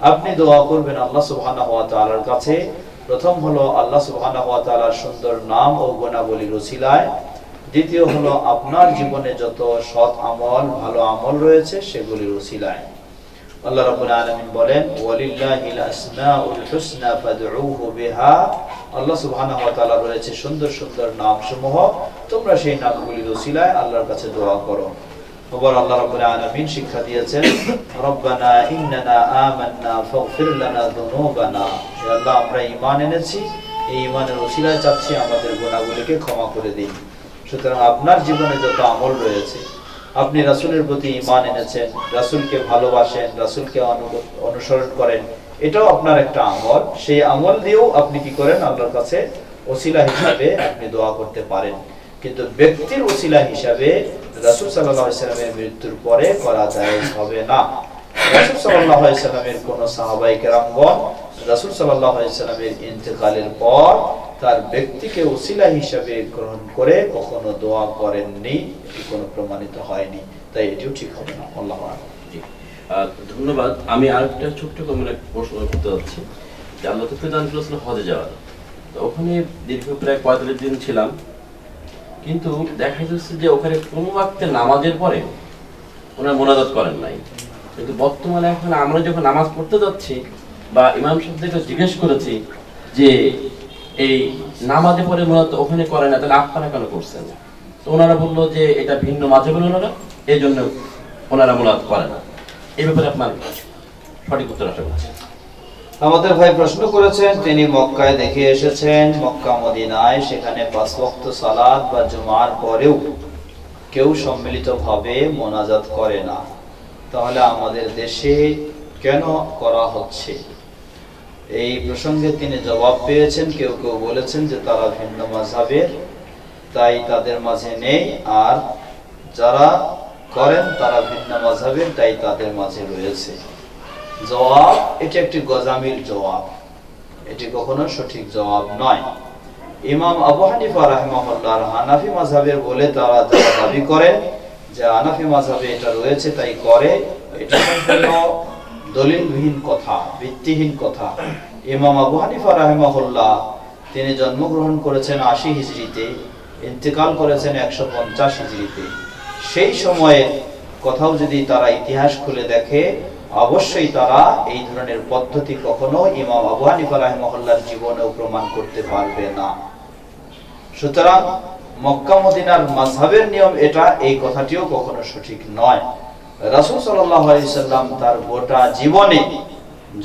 [SPEAKER 1] আপনি দোয়া করবেন আল্লাহ সুবহানাহু ওয়া তাআলার কাছে। প্রথম হলো আল্লাহ সুবহানাহু ওয়া তাআলার সুন্দর নাম ও গুণাবলীর ওসিলায়। দ্বিতীয় হলো আপনার জীবনে যত সৎ আমল, ভালো আমল রয়েছে সেগুলির ওসিলায়। আল্লাহ রাব্বুল আলামিন বলেন, ওয়ালিল্লাহিল আসমাউল হুসনা ফাদউহু বিহা। আল্লাহ সুবহানাহু ওয়া তাআলা রয়েছে সুন্দর সুন্দর নামসমূহ, তোমরা সেই নামগুলির ওসিলায় আল্লাহর কাছে দোয়া করো। আবার আল্লাহ রাব্বুল আলামিন শিক্ষা দিয়েছেন, রব্বানা ইন্নানা আমান্না ফাগফির লানা যুনুবানা। হে আল্লাহ, আমরা ঈমান এনেছি, এই ঈমানের ওসিলায় চাচ্ছি আমাদের গুনাহগুলিকে ক্ষমা করে দিন। সুতরাং আপনার জীবনে যত আমল রয়েছে, আপনি রাসূলের প্রতি ঈমান এনেছেন, রাসূলকে ভালোবাসেন, রাসূলকে অনুসরণ করেন, এটাও আপনার একটা আমল। সেই আমল দিয়েও আপনি কি করেন, আল্লাহর কাছে ওসিলা হিসাবে আপনি দোয়া করতে পারেন। কিন্তু ব্যক্তির ওসিলা হিসাবে রাসূল সাল্লাল্লাহু আলাইহি সাল্লামের মৃত্যুর পরে করা জায়েজ হবে না। রাসূল সাল্লাল্লাহু আলাইহি সাল্লামের কোন সাহাবায়ে কেরামগণ রাসূল সাল্লাল্লাহু আলাইহি সাল্লামের ইন্তেকালের পর তার ব্যক্তিকে ওসিলা হিসাবে গ্রহণ করে কখনো দোয়া করেননি, এটি কোনো প্রমাণিত হয়নি, তাই এটিও ঠিক হবে না। আল্লাহু আকবার।
[SPEAKER 5] ধন্যবাদ। আমি আরেকটা ছোট্ট করে প্রশ্ন করতে যাচ্ছি যে আল্লাহ তাআলা দান করেছেন হজে যাওয়ার, তো ওখানে দীর্ঘ প্রায় 45 দিন ছিলাম, কিন্তু দেখা যাচ্ছে যে ওখানে কোনো ওয়াক্তে নামাজের পরে ওনারা মোনাজাত করেন নাই। কিন্তু বর্তমানে এখন আমরা যখন নামাজ পড়তে যাচ্ছি বা ইমাম সাহেবদেরকে জিজ্ঞেস করেছি যে এই নামাজে পরে মোনাজাত ওখানে করে না, তাহলে আপনারা কেন করছেন? তো ওনারা বললো যে এটা ভিন্ন মাযহাবের ওনারা, এই জন্য ওনারা মোনাজাত করে না। এই ব্যাপারে আপনার সঠিক উত্তর আশা করছি।
[SPEAKER 1] আমাদের ভাই প্রশ্ন করেছেন, তিনি মক্কায় দেখে এসেছেন, মক্কা মদিনায় সেখানে 5 ওয়াক্ত সালাত বা জুমার পরেও কেউ সম্মিলিতভাবে মোনাজাত করে না, তাহলে আমাদের দেশে কেন করা হচ্ছে? এই প্রসঙ্গে তিনি জবাব পেয়েছেন। কেউ কেউ বলেছেন যে তারা ভিন্ন মাযহাবের, তাই তাদের মাঝে নেই, আর যারা করেন তারা ভিন্ন মাযহাবের, তাই তাদের মাঝে রয়েছে। জবাব, এটি একটি গজামিল জবাব, এটি কখনো সঠিক জবাব নয়। ইমাম আবু হানিফা রাহিমাহুল্লাহ হানাফি মাযহাবের বলে তারা যারা দাবি করেন যে হানাফি মাযহাবে এটা রয়েছে তাই করে, এটা সম্পূর্ণ দলিলবিহীন কথা, ভিত্তিহীন কথা। ইমাম আবু হানিফা রাহিমাহুল্লাহ তিনি জন্মগ্রহণ করেছেন 80 হিজরিতে, ইন্তেকাল করেছেন 150 হিজরিতে। সেই সময়ে কোথাও যদি তারা ইতিহাস খুলে দেখে, অবশ্যই তারা এই ধরনের পদ্ধতি কখনো ইমাম আবু হানিফা রাহিমাহুল্লাহর জীবনেও প্রমাণ করতে পারবে না। সুতরাং মক্কা মদিনার মাযহাবের নিয়ম এটা, এই কথাটিও কখনো সঠিক নয়। রাসূল সাল্লাল্লাহু আলাইহি সাল্লাম তার গোটা জীবনে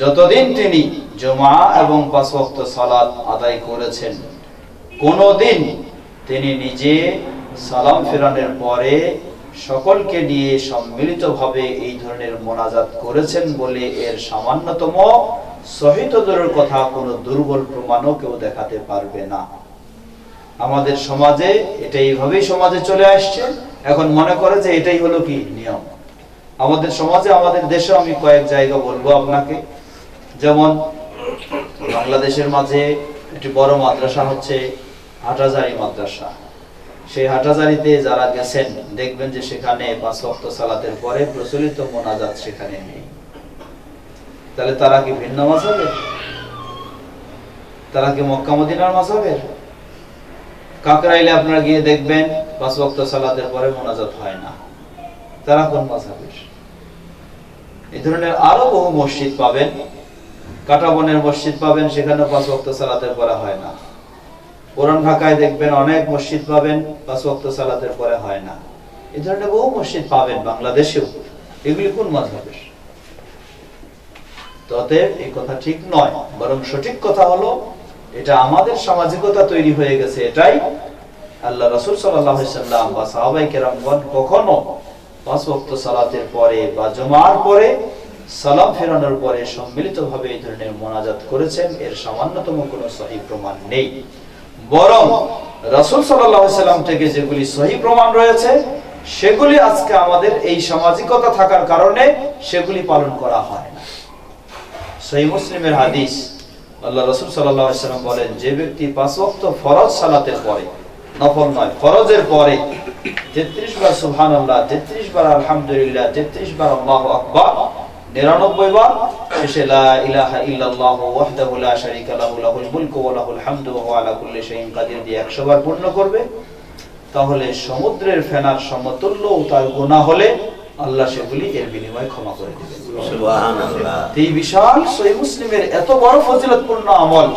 [SPEAKER 1] যতদিন তিনি জুমা এবং 5 ওয়াক্ত সালাত আদায় করেছেন, কোনদিন তিনি নিজে সালাম ফেরানোর পরে সকলকে নিয়ে সম্মিলিতভাবে এই ধরনের মোনাজাত করেছেন বলে এর সামান্যতম সহিহদের কথা কোনো দুর্বল প্রমাণও কেউ দেখাতে পারবে না। আমাদের সমাজে এটা এইভাবেই সমাজে চলে আসছে, এখন মনে করে যে এটাই হলো কি নিয়ম। আমাদের সমাজে, আমাদের দেশে আমি কয়েক জায়গা বলবো আপনাকে, যেমন বাংলাদেশের মাঝে একটি বড় মাদ্রাসা হচ্ছে হাটহাজারী মাদ্রাসা। সেই হাটহাজারীতে যারা গেছেন দেখবেন যে সেখানে 5 ওয়াক্ত সালাতের পরে প্রচলিত মোনাজাত সেখানে নেই। তাহলে তারা কি ভিন্ন মাযহাবের? তারা কি মক্কা মদিনার মাযহাবের? কাকরাইলে আপনারা গিয়ে দেখবেন 5 ওয়াক্ত সালাতের পরে মোনাজাত হয় না, তারা কোন মাযহাবের? এই ধরনের আরো বহু মসজিদ পাবেন, কাটাবনের মসজিদ পাবেন, সেখানে 5 ওয়াক্ত সালাতের পরে হয় না। পুরান ঢাকায় দেখবেন অনেক মসজিদ পাবেন 5 ওয়াক্ত সালাতের পরে হয় না। এই ধরনের বহু মসজিদ পাবেন বাংলাদেশেও, এগুলি কোন মাযহাবের? অতএব এই কথা ঠিক নয়, বরং সঠিক কথা হলো এটা আমাদের সামাজিকতা তৈরি হয়ে গেছে এটাই। আল্লাহ রাসূল সাল্লাল্লাহু আলাইহি সাল্লাম বা সাহাবায়ে কেরামগণ কখনো 5 ওয়াক্ত সালাতের পরে বা জুমার পরে সালাম ফেরানোর পরে সম্মিলিতভাবে এই ধরনের মোনাজাত করেছেন, এর সামান্যতম কোনো সহিহ প্রমাণ নেই। বরং রাসূল সাল্লাল্লাহু আলাইহি সাল্লাম থেকে যেগুলি সহিহ প্রমাণ রয়েছে সেগুলি আজকে আমাদের এই সামাজিকতা থাকার কারণে সেগুলি পালন করা হয় না। সহিহ মুসলিমের হাদিস, আল্লাহ রাসূল সাল্লাল্লাহু আলাইহি ওয়াসাল্লাম বলেন, যে ব্যক্তি 5 ওয়াক্ত ফরজ সালাতের পরে, নফল নয় ফরজের পরে 33 বার সুবহানাল্লাহ, 33 বার আলহামদুলিল্লাহ, 33 বার আল্লাহু আকবার, 99 বার শেষে লা ইলাহা ইল্লাল্লাহু ওয়াহদাহু লা শারীকা লাহু লাহুল মুলকু ওয়া লাহুল হামদু ওয়া হুয়া আলা কুল্লি শাইইন কাদির দিয়ে 100 বার পূর্ণ করবে, তাহলে সমুদ্রের ফেনার সমতুল্য তার গুনাহ হলে আল্লাহ সেগুলি এর বিনিময়ে ক্ষমা করে দিবেন। সুবহানাল্লাহ। এই বিশাল সহিহ মুসলিমের এত বড় ফজিলতপূর্ণ আমল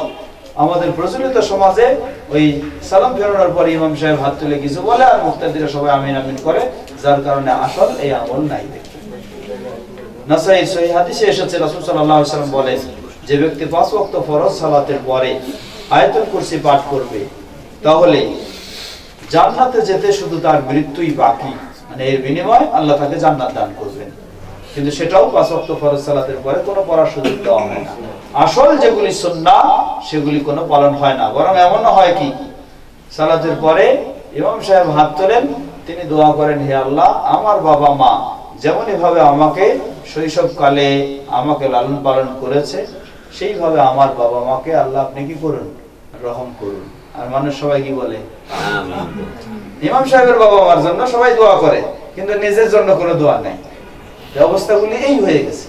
[SPEAKER 1] আমাদের প্রচলিত সমাজে ওই সালাম ফেরানোর পরে ইমাম সাহেব হাত তুলে কিছু বলে আর মুক্তাদিরা সবাই আমিন আমিন করে, যার কারণে আসল এই আমল নাই। নাসাঈ সহিহ হাদিসে এসেছে রাসূল সাল্লাল্লাহু আলাইহি ওয়াসাল্লাম বলেন, যে ব্যক্তি 5 ওয়াক্ত ফরজ সালাতের পরে আয়াতুল কুরসি পাঠ করবে, তাহলে জান্নাতে যেতে শুধু তার মৃত্যুই বাকি, মানে এর বিনিময়ে আল্লাহ তাকে জান্নাত দান করবেন। কিন্তু সেটাও 5 ওয়াক্ত ফরজ সালাতের পরে কোনো পড়ার সুযোগ দেওয়া হয় না। আসল যেগুলি সুন্নাহ সেগুলি কোনো পালন হয় না, বরং এমন হয় কি সালাতের পরে ইমাম সাহেব হাত তোলেন, তিনি দোয়া করেন, হে আল্লাহ, আমার বাবা মা যেমন এভাবে আমাকে শৈশবকালে আমাকে লালন পালন করেছে, সেইভাবে আমার বাবা মাকে আল্লাহ আপনি কি করুন, রহম করুন। আর মানুষ সবাই কি বলে, আমিন। ইমাম সাহেবের বাবা মার জন্য সবাই দোয়া করে, কিন্তু নিজের জন্য কোনো দোয়া নাই। এই অবস্থাগুলি এই হয়ে গেছে।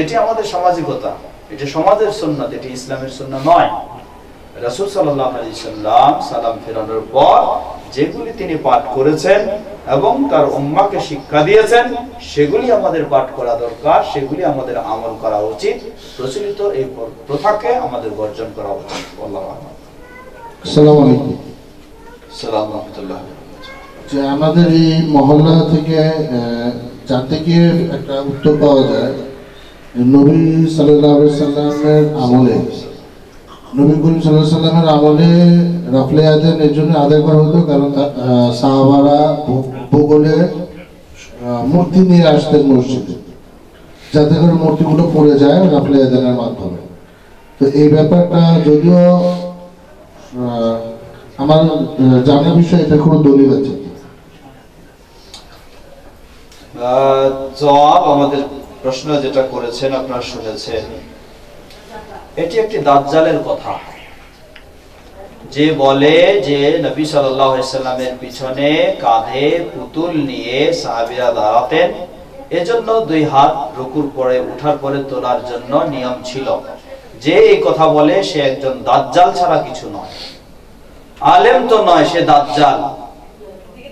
[SPEAKER 1] এটি আমাদের সামাজিকতা, এটি সমাজের সুন্নাত, এটি ইসলামের সুন্নাহ নয়। রাসূল সাল্লাল্লাহু আলাইহি সাল্লাম সালাম ফেরানোর পর যেগুলি তিনি পাঠ করেছেন এবং তার উম্মাহকে শিক্ষা দিয়েছেন, সেগুলি আমাদের পাঠ করা দরকার, সেগুলি আমাদের আমল করা উচিত। প্রচলিত এই প্রথাকে আমাদের বর্জন করা উচিত। আল্লাহু আকবার।
[SPEAKER 2] আসসালামু আলাইকুম।
[SPEAKER 1] আসসালামু রাহমাতুল্লাহ।
[SPEAKER 2] যে আমাদের এই মহল্লা থেকে যাতে গিয়ে একটা উত্তর পাওয়া যায়, নবী সাল্লাল্লাহু আলাইহি সাল্লামের আমলে, নবী করিম সাল্লাল্লাহু আলাইহি সাল্লামের আমলে রাফলে আযান এর জন্য আদায় করা হতো, কারণ সাহাবারা ভূগোলে মূর্তি নিয়ে আসতেন মসজিদে, যাতে করে মূর্তিগুলো পড়ে যায় রাফলে আযানের মাধ্যমে। তো এই ব্যাপারটা যদিও আমার জানার বিষয়, এটা কোনো দলিল আছে?
[SPEAKER 1] জবাব, আমাদের প্রশ্ন যেটা করেছেন আপনারা শুনেছেন, এটি একটি দাজ্জালের কথা, যে বলে যে নবী সাল্লাল্লাহু আলাইহি সাল্লামের পিছনে কাঁধে পুতুল নিয়ে সাহাবীরা দাঁড়াতেন, এজন্য 2 হাত রুকুর পরে ওঠার পরে তোলার জন্য নিয়ম ছিল। যে এই কথা বলে সে একজন দাজ্জাল ছাড়া কিছু নয়, আলেম তো নয়, সে দাজ্জাল।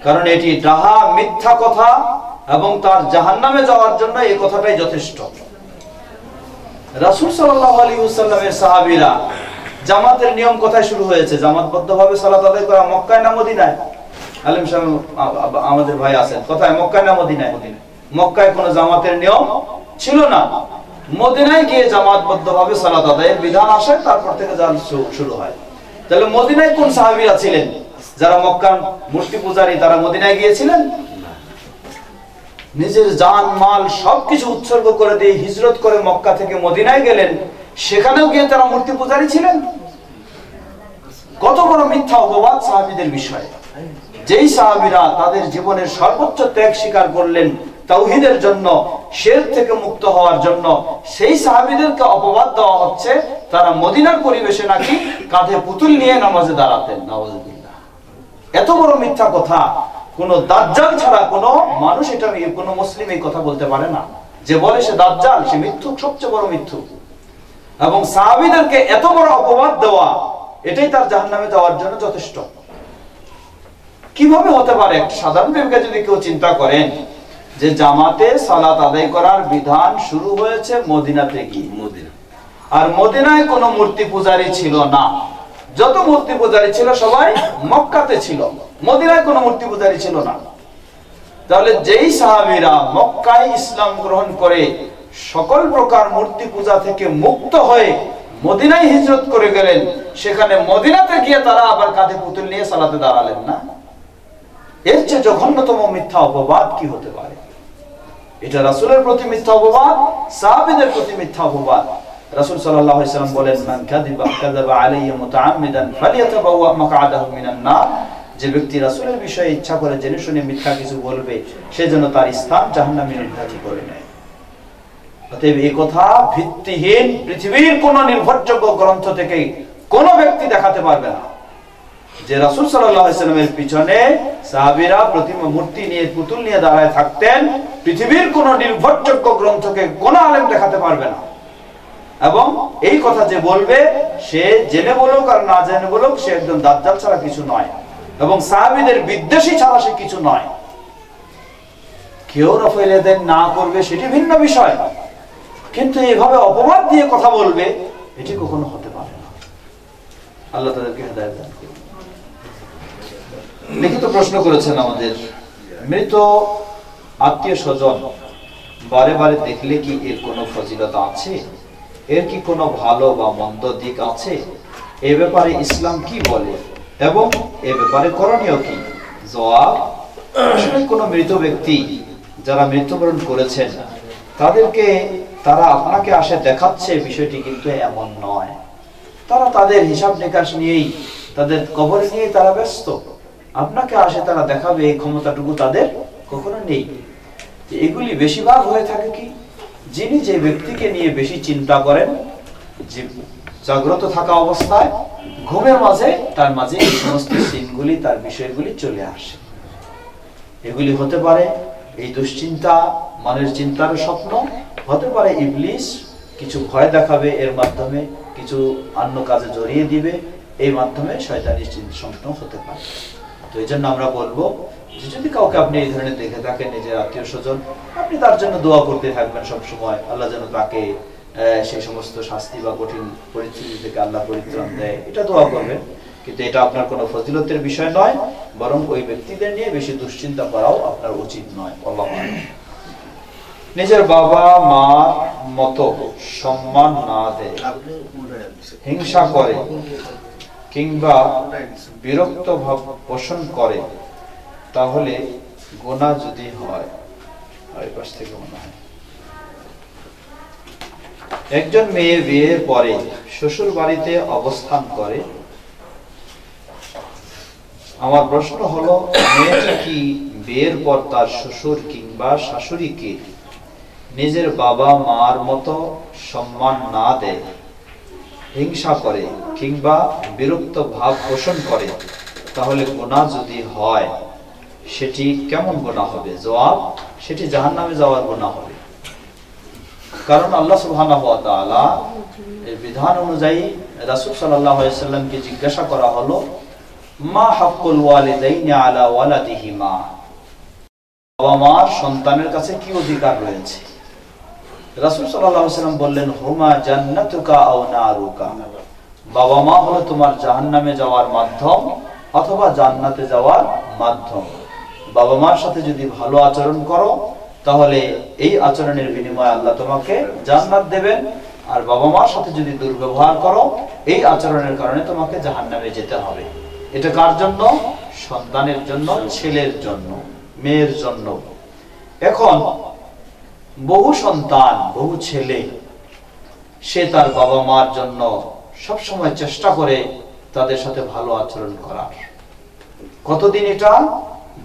[SPEAKER 1] কারণ এটি ডাহা মিথ্যা কথা এবং তার জাহান্নামে যাওয়ার জন্য এই কথাটাই যথেষ্ট। রাসূল সাল্লাল্লাহু আলাইহি ওয়াসাল্লামের সাহাবীরা, জামাতের নিয়ম কোথায় শুরু হয়েছে? জামাতবদ্ধভাবে সালাত আদায় করা মক্কায় না মদিনায়? আলেম সাহেব আমাদের ভাই আছেন, কোথায়, মক্কায় না মদিনায়? মক্কায় কোনো জামাতের নিয়ম ছিল না। মদিনায় গিয়ে জামাতবদ্ধভাবে সালাত আদায়ের বিধান আসে, তারপর থেকে জাল শুরু হয়। তাহলে মদিনায় কোন সাহাবীরা ছিলেন যারা মক্কার মূর্তি পূজারী, তারা মদিনায় গিয়েছিলেন? নিজের জান মাল সবকিছু উৎসর্গ করে দিয়ে হিজরত করে মক্কা থেকে মদিনায় গেলেন, সেখানেও গিয়ে তারা মূর্তি পূজারী ছিলেন। কত বড় মিথ্যা অপবাদ সাহাবীদের বিষয়ে। যেই সাহাবীরা তাদের জীবনের সর্বোচ্চ ত্যাগ স্বীকার করলেন তাওহীদের জন্য, শিরক থেকে মুক্ত হওয়ার জন্য, সেই সাহাবীদেরকে অপবাদ দেওয়া হচ্ছে তারা মদিনার পরিবেশে নাকি কাঁধে পুতুল নিয়ে নামাজে দাঁড়াতেন। নাউযুবিল্লাহ। এত বড় মিথ্যা কথা কোন দাজ্জাল ছাড়া কোন মানুষ, এটা কোন মুসলিম এই কথা বলতে পারে না। যে বলে সে দাজ্জাল, সে মিথ্যুক, সবচেয়ে বড় মিথ্যুক। এবং সাহাবীদেরকে এত বড় অপবাদ দেওয়া, এটাই তার জাহান্নামে যাওয়ার জন্য যথেষ্ট। কিভাবে হতে পারে? একটা সাধারণ ব্যক্তি যদি কেউ চিন্তা করেন যে জামাতে সালাত আদায় করার বিধান শুরু হয়েছে মদিনাতে গিয়ে, আর মদিনায় কোনো মূর্তি পূজারী ছিল না, যত মূর্তি পূজারী ছিল সবাই মক্কাতে ছিল, মদিনায় কোনো মূর্তি পূজারী ছিল না। তাহলে যেই সাহাবীরা মক্কায় ইসলাম গ্রহণ করে সকল প্রকার মূর্তি পূজা থেকে মুক্ত হয়ে মদিনায় হিজরত করে গেলেন, সেখানে মদিনাতে গিয়ে তারা আবার কাঁধে পুতুল নিয়ে সালাতে দাঁড়ালেন না? এর চেয়ে জঘন্যতম মিথ্যা অপবাদ কি হতে পারে? এটা রাসূলের প্রতি মিথ্যা অপবাদ, সাহাবীদের প্রতি মিথ্যা অপবাদ। রাসূল সাল্লাল্লাহু আলাইহি ওয়াসাল্লাম বলেন, মান কাযাবা আলাইয়া মুতাআম্মিদান ফালিয়াতাবাওয়া মাকআদাহু মিনান নার। যে ব্যক্তি রাসূলের বিষয়ে ইচ্ছা করে জেনে শুনে মিথ্যা কিছু বলবে, সে যেন তার স্থান জাহান্নামে নির্ধারিত করে নেয়। অতএব এই কথা ভিত্তিহীন পৃথিবীর কোন নির্ভরযোগ্য গ্রন্থ থেকে কোন ব্যক্তি দেখাতে পারবে না যে রাসূল সাল্লাল্লাহু আলাইহি ওয়াসাল্লামের পিছনে সাহাবীরা প্রতিমা মূর্তি নিয়ে পুতুল নিয়ে দাঁড়ায় থাকতেন। পৃথিবীর কোন নির্ভরযোগ্য গ্রন্থকে কোন আলেম দেখাতে পারবে না। এবং এই কথা যে বলবে, সে জেনে বলুক আর না জেনে বলুক, সে একজন দাজ্জাল ছাড়া কিছু নয়, এবং সাহাবীদের বিদ্বেষী ছাড়া সে কিছু নয়। কেউ রফাইল ইয়াদাইন না করবে সেটি ভিন্ন বিষয়, কিন্তু এইভাবে অপবাদ দিয়ে কথা বলবে এটি কখনো হতে পারে না। আল্লাহ তাদেরকে হেদায়েত দান করুন। লিখিত প্রশ্ন করেছেন আমাদের, মৃত আত্মীয় স্বজন বারে বারে দেখলে কি এর কোনো ফজিলত আছে? এর কি কোনো ভালো বা মন্দ দিক আছে? এ ব্যাপারে ইসলাম কি বলে এবং এ ব্যাপারে করণীয় কি? জবাব, আসলে কোনো মৃত ব্যক্তি যারা মৃত্যুবরণ করেছেন তারা আপনাকে আসে দেখাচ্ছে, বিষয়টি কিন্তু এমন নয়। তারা তাদের হিসাব নিকাশ নিয়েই, তাদের কবর নিয়েই তারা ব্যস্ত। আপনাকে আসে তারা দেখাবে, এই ক্ষমতাটুকু তাদের কখনো নেই। এগুলি বেশিরভাগ হয়ে থাকে কি, যিনি যে ব্যক্তিকে নিয়ে বেশি চিন্তা করেন, যে জাগ্রত থাকা অবস্থায় ঘুমের মাঝে তার মাঝে এই সমস্ত সিনগুলি, তার বিষয়গুলি চলে আসে। এগুলি হতে পারে এই দুশ্চিন্তা, মনের চিন্তার স্বপ্ন, হতে পারে ইবলিস কিছু ভয় দেখাবে, এর মাধ্যমে কিছু অন্য কাজে জড়িয়ে দিবে, এই মাধ্যমে শয়তানি স্বপ্ন হতে পারে। তো এই জন্য আমরা বলবো যে যদি কাউকে আপনি এই ধরনের দেখে থাকেন, নিজের আত্মীয় স্বজন, আপনি তার জন্য দোয়া করতে থাকবেন সবসময়, আল্লাহ যেন তাকে সেই সমস্ত শাস্তি বা কঠিন পরিস্থিতি থেকে আল্লাহ পরিত্রাণ দেয়, এটা দোয়া করবেন। কিন্তু এটা আপনার কোনো ফজিলতের বিষয় নয়, বরং ওই ব্যক্তিদের নিয়ে বেশি দুশ্চিন্তা করাও আপনার উচিত নয়। আল্লাহ নিজের বাবা মার মতো সম্মান না দেয়, হিংসা করে কিংবা বিরক্ত ভাব পোষণ করে, তাহলে গুনাহ যদি হয়, একজন মেয়ে বিয়ের পরে শ্বশুর বাড়িতে অবস্থান করে। আমার প্রশ্ন হলো, মেয়েটি কি বিয়ের পর তার শ্বশুর কিংবা শাশুড়িকে নিজের বাবা মার মতো সম্মান না দেয়, হিংসা করে কিংবা বিরক্ত ভাব পোষণ করে, তাহলে গুনাহ যদি হয় সেটি কেমন গুনাহ হবে? জবাব, সেটি জাহান্নামে যাওয়ার গুনাহ হবে। কারণ আল্লাহ সুবহানাহু ওয়া তাআলা এর বিধান অনুযায়ী রাসূল সাল্লাল্লাহু আলাইহি সাল্লামকে জিজ্ঞাসা করা হলো, মা হাক্কুল ওয়ালিদাইনি আলা ওয়ালাদিহিমা, বাবা মার সন্তানের কাছে কি অধিকার রয়েছে? রাসূল সাল্লাল্লাহু আলাইহি সাল্লাম বললেন, হুমা জান্নাতুকা আও নারুকা, বাবা মা হলো তোমার জাহান্নামে যাওয়ার মাধ্যম অথবা জান্নাতে যাওয়ার মাধ্যম। বাবা মার সাথে যদি ভালো আচরণ করো, তাহলে এই আচরণের বিনিময়ে আল্লাহ তোমাকে জান্নাত দেবেন, আর বাবা মার সাথে যদি দুর্ব্যবহার করো, এই আচরণের কারণে তোমাকে জাহান্নামে যেতে হবে। এটা কার জন্য? সন্তানের জন্য, ছেলের জন্য, মেয়ের জন্য। এখন বহু সন্তান, বহু ছেলে, সে তার বাবা মার জন্য সব সময় চেষ্টা করে তাদের সাথে ভালো আচরণ করার। কতদিন এটা?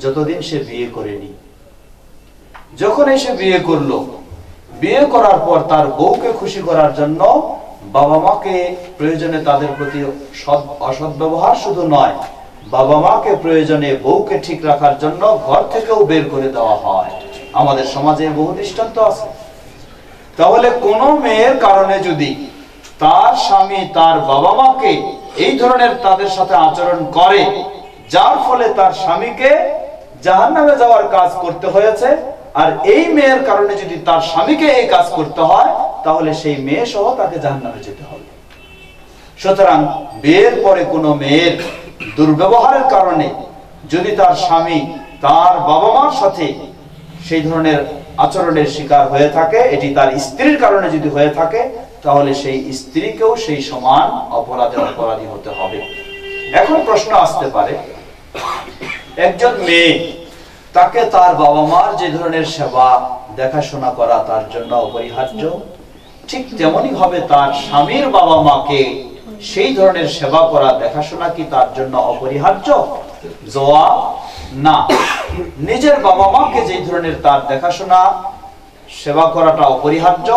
[SPEAKER 1] যতদিন সে বিয়ে করেনি। যখন সে বিয়ে করলো, বিয়ে করার পর তার বউকে খুশি করার জন্য বাবা মাকে প্রয়োজনে তাদের প্রতি অসৎ ব্যবহার শুধু নয়, বাবা মাকে প্রয়োজনে বউকে ঠিক রাখার জন্য ঘর থেকেও বের করে দেওয়া হয়। আমাদের সমাজে বহু দৃষ্টান্ত আছে। তাহলে কোন মেয়ের কারণে যদি তার স্বামী তার বাবা মাকে এই ধরনের তাদের সাথে আচরণ করে, যার ফলে তার স্বামীকে জাহান্নামে যাওয়ার কাজ করতে হয়েছে, আর এই মেয়ের কারণে যদি তার স্বামীকে এই কাজ করতে হয়, তাহলে সেই মেয়ে সহ তাকে জাহান্নামে যেতে হবে। সুতরাং বিয়ের পরে কোনো মেয়ের দুর্ব্যবহারের কারণে যদি তার স্বামী তার বাবা মার সাথে সেই ধরনের আচরণের শিকার হয়ে থাকে, এটি তার স্ত্রীর কারণে যদি হয়ে থাকে, তাহলে সেই স্ত্রীকেও সেই সমান অপরাধী হতে হবে। এখন প্রশ্ন আসতে পারে, একজন মেয়ে, তাকে তার বাবা মার যে ধরনের সেবা দেখাশোনা করা তার জন্য অপরিহার্য, ঠিক তেমনি ভাবে তার স্বামীর বাবা মাকে সেই ধরনের সেবা করা দেখাশোনা কি তার জন্য অপরিহার্য? জবাব না। নিজের বাবা মাকে যে ধরনের তার দেখাশোনা সেবা করাটা অপরিহার্য,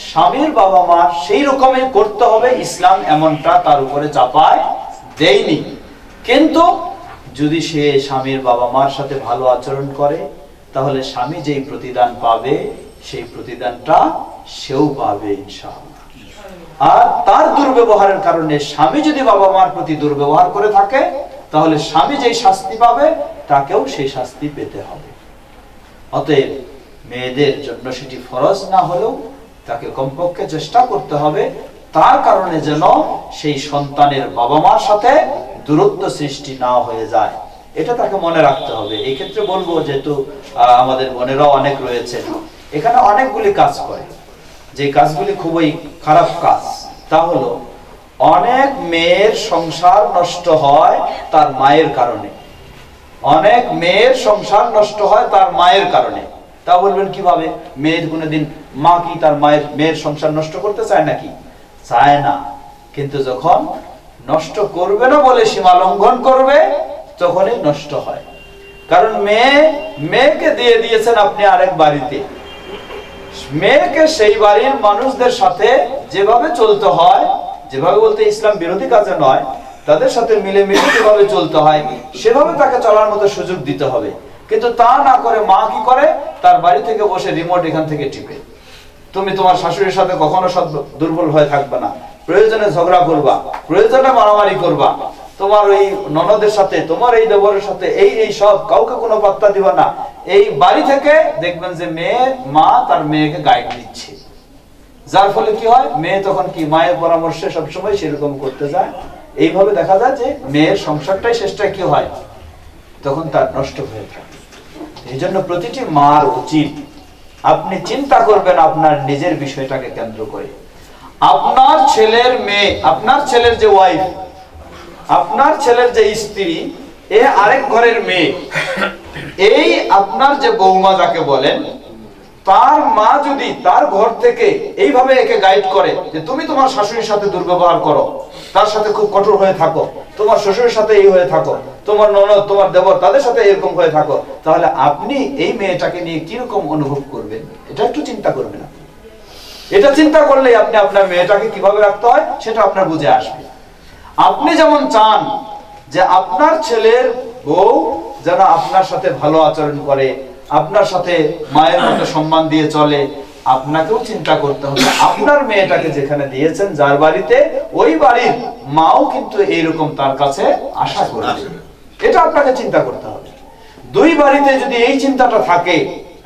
[SPEAKER 1] স্বামীর বাবা মা সেই রকমই করতে হবে, ইসলাম এমনটা তার উপরে চাপায় দেয়নি। কিন্তু যদি সে স্বামীর বাবা মার সাথে ভালো আচরণ করে, তাহলে স্বামী যেই প্রতিদান পাবে সেই প্রতিদানটা সেও পাবে ইনশাআল্লাহ। আর তার দুর্ব্যবহারের কারণে স্বামী যদি বাবা মার প্রতি দুর্ব্যবহার করে থাকে, তাহলে স্বামী যেই শাস্তি পাবে তাকেও সেই শাস্তি পেতে হবে। অতএব মেয়েদের জন্য সেটি ফরজ না হলেও তাকে কমপক্ষে চেষ্টা করতে হবে, তার কারণে যেন সেই সন্তানের বাবা মার সাথে দূরত্ব সৃষ্টি না হয়ে যায়, এটা তাকে মনে রাখতে হবে। এই ক্ষেত্রে বলবো, যেহেতু আমাদের বোনেরাও অনেক রয়েছে, এখানে অনেকগুলি কাজ করে, যে কাজগুলি খুবই খারাপ কাজ। তা হলো অনেক মেয়ের সংসার নষ্ট হয় তার মায়ের কারণে, অনেক মেয়ের সংসার নষ্ট হয় তার মায়ের কারণে। তা বলবেন কিভাবে? মেয়ের কোনদিন মা কি তার মেয়ের সংসার নষ্ট করতে চায় নাকি? চায় না। কিন্তু যখন নষ্ট করবে না বলে সীমা লঙ্ঘন করবে, তখনই নষ্ট হয়। কারণ মেয়েকে দিয়ে দিয়েছেন আপনি আরেক বাড়িতে, মেয়েকে সেই বাড়ির মানুষদের সাথে যেভাবে চলতে হয়, যেভাবে বলতে ইসলাম বিরোধী কাজে নয়, তাদের সাথে মিলেমিশে যেভাবে চলতে হয় সেভাবে তাকে চলার মতো সুযোগ দিতে হবে। কিন্তু তা না করে মা কি করে, তার বাড়ি থেকে বসে রিমোট এখান থেকে টিপে, তুমি তোমার শাশুড়ির সাথে কখনো দুর্বল হয়ে থাকবে না, প্রয়োজনে ঝগড়া করবা, প্রয়োজনে মারামারি করবা, তোমার ওই ননদের সাথে, তোমার এই দেবরের সাথে এই সব, কাউকে কোনো পাত্তা দিবা না। এই বাড়ি থেকে দেখবেন যে মা তার মেয়েকে গাইড দিচ্ছে, যার ফলে কি হয়, মেয়ে তখন কি মায়ের পরামর্শে সবসময় সেরকম করতে যায়। এইভাবে দেখা যায় যে মেয়ের সংসারটাই শেষটায় কি হয়, তখন তার নষ্ট হয়ে থাকে। এই জন্য প্রতিটি মার উচিত, আপনি চিন্তা করবেন আপনার নিজের বিষয়টাকে কেন্দ্র করে, আপনার ছেলের মেয়ে, আপনার ছেলের যে ওয়াইফ, আপনার ছেলের যে স্ত্রী, এ আরেক ঘরের মেয়ে, এই আপনার যে বৌমা যাকে বলেন, তার মা যদি তার ঘর থেকে এইভাবে একে গাইড করে যে তুমি তোমার শাশুড়ির সাথে দুর্ব্যবহার করো, তার সাথে খুব কঠোর হয়ে থাকো, তোমার শ্বশুরের সাথে এই হয়ে থাকো, তোমার ননদ, তোমার দেবর, তাদের সাথে এরকম হয়ে থাকো, তাহলে আপনি এই মেয়েটাকে নিয়ে কিরকম অনুভব করবেন, এটা একটু চিন্তা করবেন। এটা চিন্তা করলেই আপনি আপনার মেয়েটাকে কিভাবে রাখতে হয় সেটা আপনার বুঝে আসবে। আপনি যেমন চান যে আপনার ছেলের বউ যেন আপনার সাথে ভালো আচরণ করে, আপনার সাথে মায়ের মতো সম্মান দিয়ে চলে, আপনাকেও চিন্তা করতে হবে আপনার মেয়েটাকে যেখানে দিয়েছেন, যার বাড়িতে, ওই বাড়ির মাও কিন্তু এইরকম তার কাছে আশা করবে। এটা আপনাকে চিন্তা করতে হবে। দুই বাড়িতে যদি এই চিন্তাটা থাকে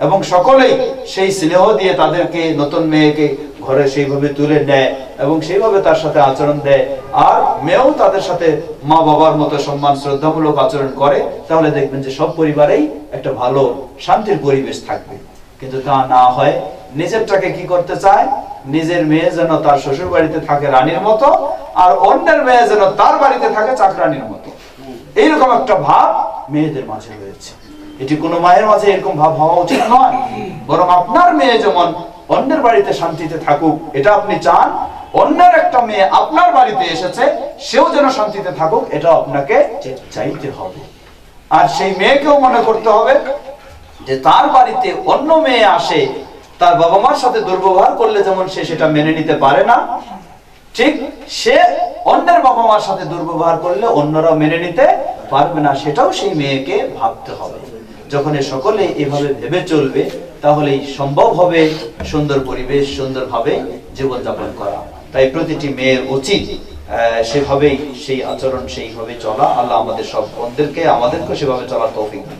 [SPEAKER 1] এবং সকলেই সেই স্নেহ দিয়ে তাদেরকে, নতুন মেয়েকে ঘরে সেইভাবে তুলে নেয় এবং সেইভাবে তার সাথে আচরণ দেয়, আর মেয়েও তাদের সাথে মা বাবার মতো সম্মান শ্রদ্ধামূলক আচরণ করে, তাহলে দেখবেন যে সব পরিবারেই একটা ভালো শান্তির পরিবেশ থাকবে। কিন্তু তা না হয়, নিজেরটাকে কি করতে চায়, নিজের মেয়ে যেন তার শ্বশুর বাড়িতে থাকে রানীর মতো, আর অন্যের মেয়ে যেন তার বাড়িতে থাকে চাকরানির মতো, এইরকম একটা ভাব মেয়েদের মাঝে রয়েছে। এটি কোনো মায়ের মাঝে এরকম ভাব হওয়া উচিত নয়, বরং আপনার মেয়ে যেমন অন্যের বাড়িতে শান্তিতে থাকুক এটা আপনি চান, অন্যের একটা মেয়ে আপনার বাড়িতে এসেছে সেও যেন শান্তিতে থাকুক, এটা আপনাকে চাইতে হবে। আর সেই মেয়েকেও মনে করতে হবে যে তার বাড়িতে অন্য মেয়ে আসে, তার বাবা মার সাথে দুর্ব্যবহার করলে যেমন সে সেটা মেনে নিতে পারে না, ঠিক সে অন্যের বাবা মার সাথে দুর্ব্যবহার করলে অন্যরা মেনে নিতে পারবে না, সেটাও সেই মেয়েকে ভাবতে হবে। যখন সকলে এভাবে ভেবে চলবে, তাহলেই সম্ভব হবে সুন্দর পরিবেশ, সুন্দরভাবে জীবনযাপন করা। তাই প্রতিটি মেয়ের উচিত সেভাবেই, সেই আচরণ সেইভাবে চলা। আল্লাহ আমাদের সব বোনদেরকে, আমাদেরকে সেভাবে চলার তৌফিক দিন।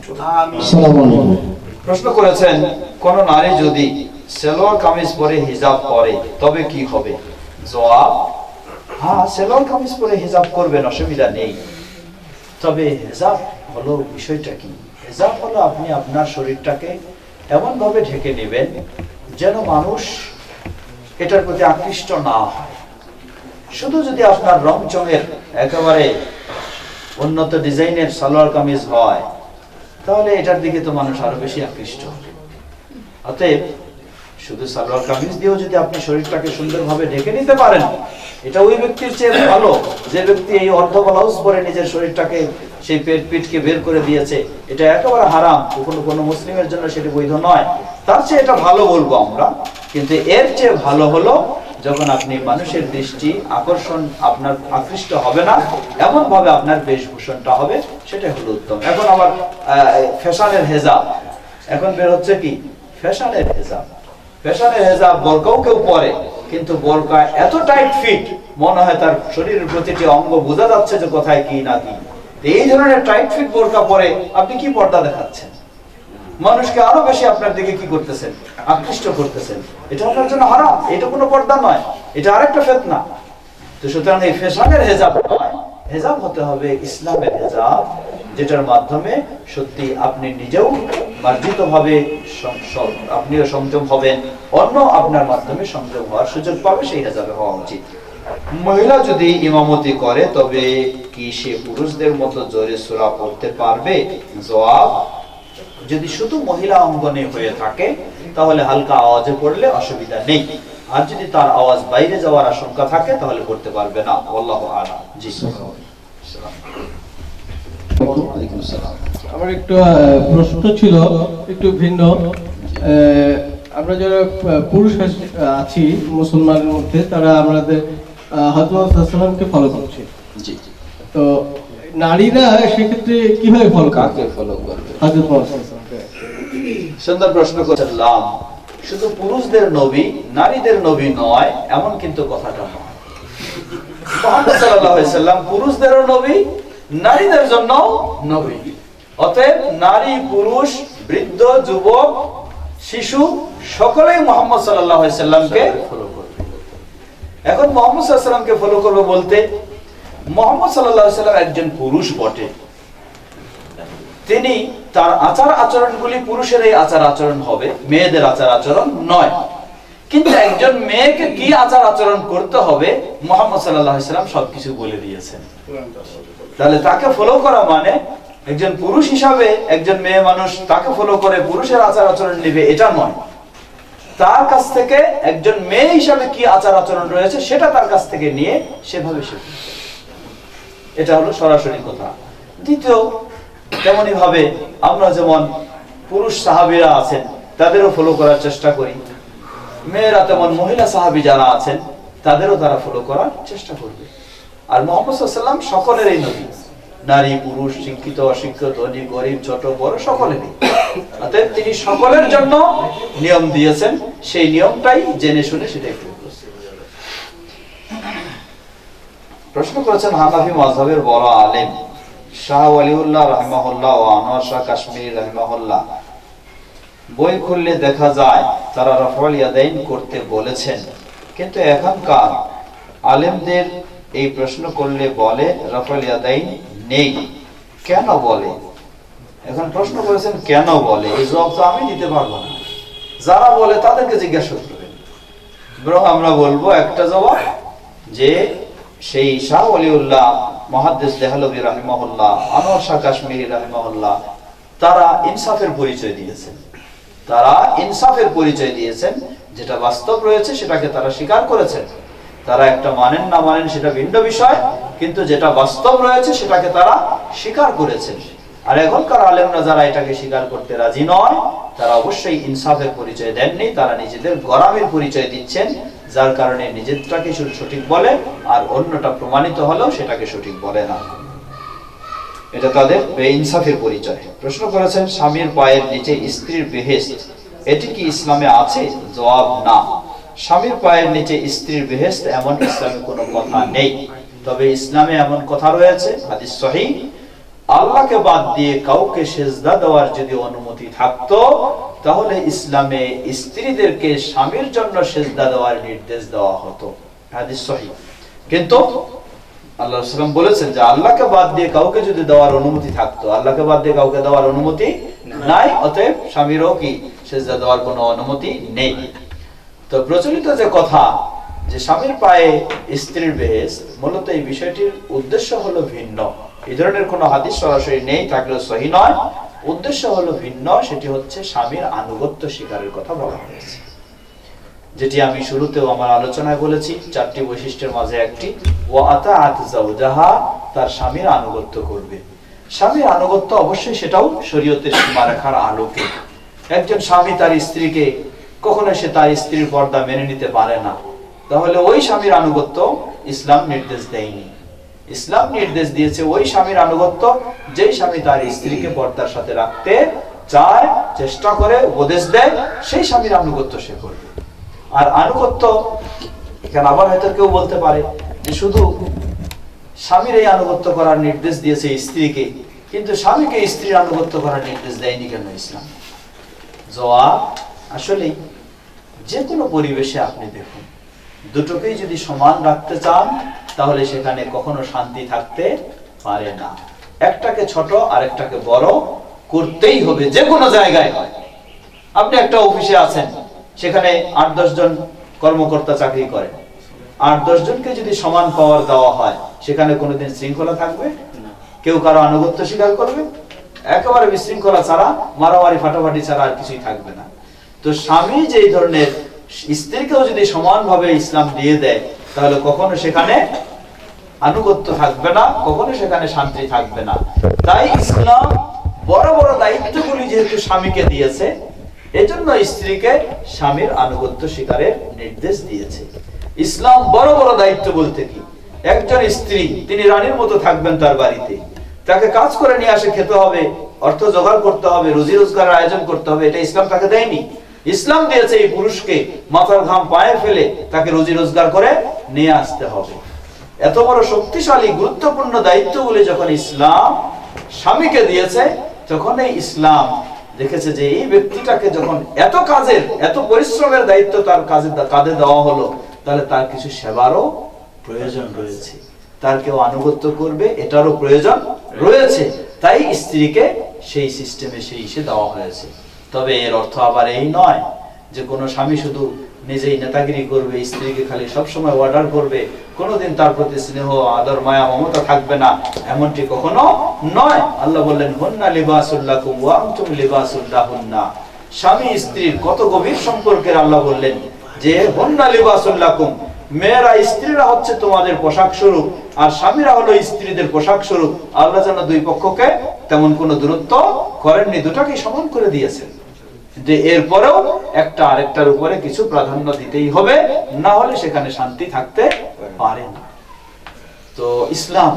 [SPEAKER 1] প্রশ্ন করেছেন, কোন নারী যদি সেলোয়ার কামিজ পরে হিজাব পরে তবে কি হবে? জবাব, হ্যাঁ, সেলোয়ার কামিজ পরে হিজাব করবেন, অসুবিধা নেই। তবে হিজাব হলো বিষয়টা কি? হিজাব হলো আপনি আপনার শরীরটাকে এমন ভাবে ঢেকে নেবেন যেন মানুষ এটার প্রতি আকৃষ্ট না হয়। শুধু যদি আপনার রং চঙের একেবারে উন্নত ডিজাইনের সালোয়ার কামিজ হয়, তাহলে এটার দিকে তো মানুষ আরো বেশি আকৃষ্ট হবে। অতএব শুধু সালোয়ার কামিজ দিয়েও যদি আপনি শরীরটাকে সুন্দরভাবে ঢেকে নিতে পারেন, এটা ওই ব্যক্তির চেয়ে ভালো যে ব্যক্তি এই অর্ধ ব্লাউজ পরে নিজের শরীরটাকে সেই পিঠকে বের করে দিয়েছে। এটা একেবারে হারাম, কোনো মুসলিমের জন্য সেটা বৈধ নয়। তার চেয়ে এটা ভালো বলবো আমরা, কিন্তু এর চেয়ে ভালো হলো যখন আপনি মানুষের দৃষ্টি আকর্ষণ আপনার আকৃষ্ট হবে না এমন ভাবে আপনার বেশভূষণটা হবে, সেটা হলো উত্তম। এখন আবার ফ্যাশনের হেজাব, এখন বের হচ্ছে কি ফ্যাশনের হেজাব। ফ্যাশনের হেজাব বোরকাও কেউ পরে, কিন্তু বোরকা এত টাইট ফিট মনে হয় তার শরীরের প্রতিটি অঙ্গ বোঝা যাচ্ছে যে কোথায় কি না কি। এই ধরনের টাইট ফিট বোরকা পরে আপনি কি পর্দা দেখাচ্ছেন? মানুষকে আরো বেশি আপনার দিকে কি করতেছেন? আকৃষ্ট করতেছেন। এটা আপনার জন্য হারাম, এটা কোনো পর্দা নয়, এটা আরেকটা ফিতনা। তো সুতরাং এই ফ্যাশনের হেজাব নয়, হেজাব হতে হবে ইসলামের হেজাব, যেটার মাধ্যমে সত্যি আপনি নিজেও মার্জিত ভাবে আপনিও সংযম হবেন, অন্য আপনার মাধ্যমে সংযম হওয়ার সুযোগ পাবে, সেই হেজাবে হওয়া উচিত। মহিলা যদি ইমামতি করে তবে কি সে পুরুষদের মতো জোরে সূরা পড়তে পারবে? জবাব, যদি শুধু মহিলা অঙ্গনে হয়ে থাকে তাহলে হালকা আওয়াজে পড়লে অসুবিধা নেই, আর যদি তার আওয়াজ বাইরে যাওয়ার আশঙ্কা থাকে তাহলে পড়তে পারবে না। আল্লাহু আ'লাম। জি
[SPEAKER 7] আমার একটু প্রশ্ন ছিল একটু ভিন্ন। আমরা যারা পুরুষ আছি মুসলমানের মধ্যে, তারা আমাদের হযরত মুহাম্মদ সাল্লাল্লাহু আলাইহি ওয়াসাল্লামকে ফলো করছে।
[SPEAKER 5] জি।
[SPEAKER 7] তো নারীরা সেক্ষেত্রে কিভাবে ফলো করবে?
[SPEAKER 5] কাকে ফলো করবে?
[SPEAKER 7] হযরত মুহাম্মদ সাল্লাল্লাহু আলাইহি ওয়াসাল্লামকে।
[SPEAKER 1] সুন্দর প্রশ্ন করেছিলাম। শুধু পুরুষদের নবী, নারীদের নবী নয় এমন কিন্তু কথাটা নয়। মুহাম্মদ সাল্লাল্লাহু আলাইহি ওয়াসাল্লাম পুরুষদেরও নবী, নারীদের জন্য নবী। অতএব নারী, পুরুষ, বৃদ্ধ, যুবক, শিশু সকলেই মুহাম্মদ সাল্লাল্লাহু আলাইহি ওয়াসাল্লামকে ফলো করবে। এখন মুহাম্মদ সাল্লাল্লাহু আলাইহি ওয়াসাল্লামকে ফলো করবে বলতে, মুহাম্মদ সাল্লাল্লাহু আলাইহি ওয়াসাল্লাম একজন পুরুষ বটে, তিনি তার আচার আচরণগুলি পুরুষের এই আচার আচরণ হবে, মেয়েদের আচার আচরণ নয়। কিন্তু একজন মেয়েকে কি আচার আচরণ করতে হবে মুহাম্মদ সাল্লাল্লাহু আলাইহি ওয়াসাল্লাম সবকিছু বলে দিয়েছেন। তাহলে তাকে ফলো করা মানে একজন পুরুষ হিসাবে একজন মেয়ে মানুষ তাকে ফলো করে পুরুষের আচার আচরণ নেবে এটা নয়। তার কাছ থেকে একজন মেয়ে হিসাবে কি আচার আচরণ রয়েছে সেটা তার কাছ থেকে নিয়ে সেভাবে শিখবে, এটা হলো সরাসরি কথা। দ্বিতীয়, তেমনি ভাবে আমরা যেমন পুরুষ সাহাবীরা আছেন তাদেরও ফলো করার চেষ্টা করি, মেয়েরা তেমন মহিলা সাহাবী যারা আছেন তাদেরও তারা ফলো করার চেষ্টা করবে। আর মুহাম্মদ সাল্লাল্লাহু আলাইহি ওয়াসাল্লাম সকলেরই নবী, নারী, পুরুষ, শিক্ষিত, অশিক্ষিত, ধনী, গরিব, ছোট বড় সকলেরই। অতএব তিনি সকলের জন্য নিয়ম দিয়েছেন, সেই নিয়মটাই জেনে শুনে সেটাই করবে। প্রশ্ন করেছেন হানাফি মাযহাবের বড় আলেম শাহ ওয়ালিউল্লাহ রাহিমাহুল্লাহ ও আনোয়ার শাহ কাশ্মীরি রাহিমাহুল্লাহ বই খুললে দেখা যায় তারা রাফউল ইয়াদাইন করতে বলেছেন, কিন্তু এখনকার আলেমদের এই প্রশ্ন করলে বলে রাফউল ইয়াদাইন নেই, কেন বলে? এখন প্রশ্ন করেছেন কেন বলে, এই জবাব তো আমি দিতে পারবো না, যারা বলে তাদেরকে জিজ্ঞাসা করবেন। বরং আমরা বলবো একটা জবাব, যে সেই শাহ ওয়ালিউল্লাহ, মুহাদ্দিস দেহলভী রাহিমাহুল্লাহ, আনোয়ার শাহ কাশ্মীরি রাহিমাহুল্লাহ তারা ইনসাফের পরিচয় দিয়েছেন। তারা ইনসাফের পরিচয় দিয়েছেন, যেটা বাস্তব রয়েছে সেটাকে তারা স্বীকার করেছেন। তারা একটা মানেন না মানেন সেটা ভিন্ন বিষয়, কিন্তু যেটা বাস্তব রয়েছে সেটাকে তারা স্বীকার করেছেন। আর এখনকার আলেমরা যারা এটাকে স্বীকার করতে রাজি নয় তারা অবশ্যই ইনসাফের পরিচয় দেননি, তারা নিজেদের গোলামির পরিচয় দিচ্ছেন, যার কারণে নিজেরটাকে সঠিক বলে আর অন্যটা প্রমাণিত হলেও সেটাকে সঠিক বলে না। এটা তাদের বেইনসাফের পরিচয়। প্রশ্ন করেছেন স্বামীর পায়ের নিচে স্ত্রীর বেহেশত, এটি কি ইসলামে আছে? জবাব, না। স্বামীর পায়ের নিচে স্ত্রীর বেহেশত এমন ইসলামে কোনো কথা নেই। তবে ইসলামে এমন কথা রয়েছে, হাদিস সহিহ, আল্লাহকে বাদ দিয়ে কাউকে সেজদা দেওয়ার যদি অনুমতি থাকতো তাহলে ইসলামে স্ত্রীদেরকে স্বামীর জন্য সেজদা দেওয়ার নির্দেশ দেওয়া হতো, হাদিস সহিহ। কিন্তু আল্লাহ রাসূল বলেছেন যে আল্লাহকে বাদ দিয়ে কাউকে যদি দেওয়ার অনুমতি থাকতো, আল্লাহকে বাদ দিয়ে কাউকে দেওয়ার অনুমতি নাই, অতএব স্বামীরও কি সেজদা দেওয়ার কোনো অনুমতি নেই। তো প্রচলিত যে কথা যে স্বামীর পায়ে স্ত্রীর বেহেশত, মূলত এই বিষয়টির উদ্দেশ্য হলো ভিন্ন। এই ধরনের কোনো হাদিস সরাসরি নেই, থাকলেও সহিহ নয়। উদ্দেশ্য হলো ভিন্ন, সেটি হচ্ছে স্বামীর আনুগত্য স্বীকারের কথা বলা হয়েছে। যেটি আমি শুরুতেও আমার আলোচনায় বলেছি, 4টি বৈশিষ্ট্যের মাঝে একটি, ওয়া আতাআত যাওজাহা, তার স্বামীর আনুগত্য করবে। স্বামীর আনুগত্য অবশ্যই সেটাও শরীয়তের সীমারেখার আলোকে। একজন স্বামী তার স্ত্রীকে কখনো সে তার স্ত্রীর পর্দা মেনে নিতে পারে না, তাহলে ওই স্বামীর আনুগত্য ইসলাম নির্দেশ দেয়নি। ইসলাম নির্দেশ দিয়েছে ওই স্বামীর আনুগত্য যেই স্বামী তার স্ত্রীকে পর্দার সাথে রাখতে চায়, চেষ্টা করে, উপদেশ দেয়, সেই স্বামীর আনুগত্য সে করবে। আর আনুগত্য এখানে আবার হয়তো কেউ বলতে পারে যে শুধু স্বামীর এই আনুগত্য করার নির্দেশ দিয়েছে স্ত্রীকে, কিন্তু স্বামীকে স্ত্রীর আনুগত্য করার নির্দেশ দেয়নি কেন ইসলাম? জবাব, আসলে যে কোনো পরিবেশে আপনি দেখুন, দুটোকেই যদি সমান রাখতে চান তাহলে সেখানে কখনো শান্তি থাকতে পারে না। একটাকে ছোট আর একটাকে বড় করতেই হবে, যে কোনো জায়গায় হয়। আপনি একটা অফিসে আছেন, সেখানে 8-10 জন কর্মকর্তা চাকরি করেন, 8-10 জনকে যদি সমান পাওয়ার দেওয়া হয়, সেখানে কোনোদিন শৃঙ্খলা থাকবে? কেউ কারো আনুগত্য স্বীকার করবে? একেবারে বিশৃঙ্খলা ছাড়া, মারামারি ফাটাফাটি ছাড়া আর কিছুই থাকবে না। তো স্বামী যে ধরনের স্ত্রীকেও যদি সমানভাবে ইসলাম দিয়ে দেয়, তাহলে কখনো সেখানে আনুগত্য থাকবে না, কখনো সেখানে শান্তি থাকবে না। তাই ইসলাম বড় বড় দায়িত্বগুলি যেহেতু স্বামীকে দিয়েছে, এজন্য স্ত্রীকে স্বামীর আনুগত্য স্বীকারের নির্দেশ দিয়েছে। ইসলাম বড় বড় দায়িত্ব বলতে কি, একজন স্ত্রী তিনি রানীর মতো থাকবেন তার বাড়িতে, তাকে কাজ করে নিয়ে আসে খেতে হবে, অর্থ জোগাড় করতে হবে, রুজি রোজগারের আয়োজন করতে হবে, এটা ইসলাম তাকে দেয়নি। ইসলাম দিয়েছে এই পুরুষকে মাথার ঘাম পায়ে ফেলে তাকে রুজি রোজগার করে নিয়ে আসতে হবে। এত বড় শক্তিশালী গুরুত্বপূর্ণ দায়িত্বগুলি যখন ইসলাম স্বামীকে দিয়েছে, তখন এই ইসলাম দেখেছে যে এই ব্যক্তিটাকে যখন এত কাজের, এত পরিশ্রমের দায়িত্ব তার কাঁধে দেওয়া হলো, তাহলে তার কিছু সেবারও প্রয়োজন রয়েছে, তার কেউ আনুগত্য করবে এটারও প্রয়োজন রয়েছে। তাই স্ত্রীকে সেই সিস্টেমে সেই ইসে দেওয়া হয়েছে। তবে এর অর্থ আবার এই নয় যে কোনো স্বামী শুধু নিজেই নেতাগিরি করবে, স্ত্রীকে খালি সবসময় অর্ডার করবে, কোনোদিন তার প্রতি স্নেহ, আদর, মায়া, মমতা থাকবে না, এমনটি কখনো নয়। আল্লাহ বললেন, হুন্না লিবাসুল লাকুম ওয়া আনতুম লিবাসুল লাহুন্না। স্বামী স্ত্রীর কত গভীর সম্পর্কের আল্লাহ বললেন যে হুন্না লিবাসুল লাকুম, মেয়েরা স্ত্রীরা হচ্ছে তোমাদের পোশাক স্বরূপ, আর স্বামীরা হলো স্ত্রীদের পোশাক স্বরূপ। আল্লাহ যেন দুই পক্ষকে তেমন কোনো দূরত্ব করেননি, দুটাকে সমান করে দিয়েছেন। যে এরপরেও একটা আরেকটার উপরে কিছু প্রাধান্য দিতেই হবে, না হলে সেখানে শান্তি থাকতে পারে না। তো ইসলাম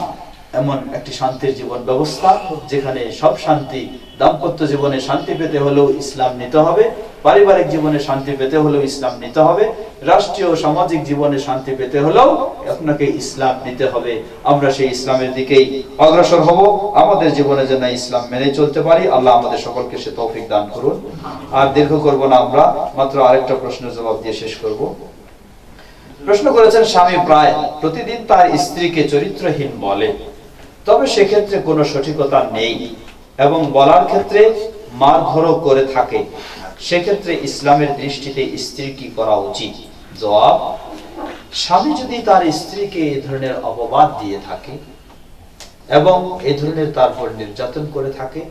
[SPEAKER 1] এমন একটি শান্তির জীবন ব্যবস্থা যেখানে সব শান্তি, দাম্পত্য জীবনে শান্তি পেতে হলেও ইসলাম নিতে হবে, পারিবারিক জীবনে শান্তি পেতে হলেও ইসলাম নিতে হবে, রাষ্ট্রীয় সামাজিক জীবনে শান্তি পেতে হলেও আপনাকে ইসলাম নিতে হবে। আমরা সেই ইসলামের দিকেই অগ্রসর হব, আমাদের জীবনে যেন ইসলাম মেনে চলতে পারি। আল্লাহ আমাদের সকলকে সে তৌফিক দান করুন। আর দীর্ঘ করব না, আমরা মাত্র আরেকটা প্রশ্নের জবাব দিয়ে শেষ করব। প্রশ্ন করেছেন, স্বামী প্রায় প্রতিদিন তার স্ত্রীকে চরিত্রহীন বলে, তবে সেক্ষেত্রে কোনো সঠিকতা নেই এবং বলার ক্ষেত্রে মারধরও করে থাকে, সেক্ষেত্রে ইসলামের দৃষ্টিতে স্ত্রী কি করা উচিত? জবাব, স্বামী যদি তার স্ত্রীকে এই ধরনের অপবাদ দিয়ে থাকে এবং এই ধরনের তারপর নির্যাতন করে থাকে,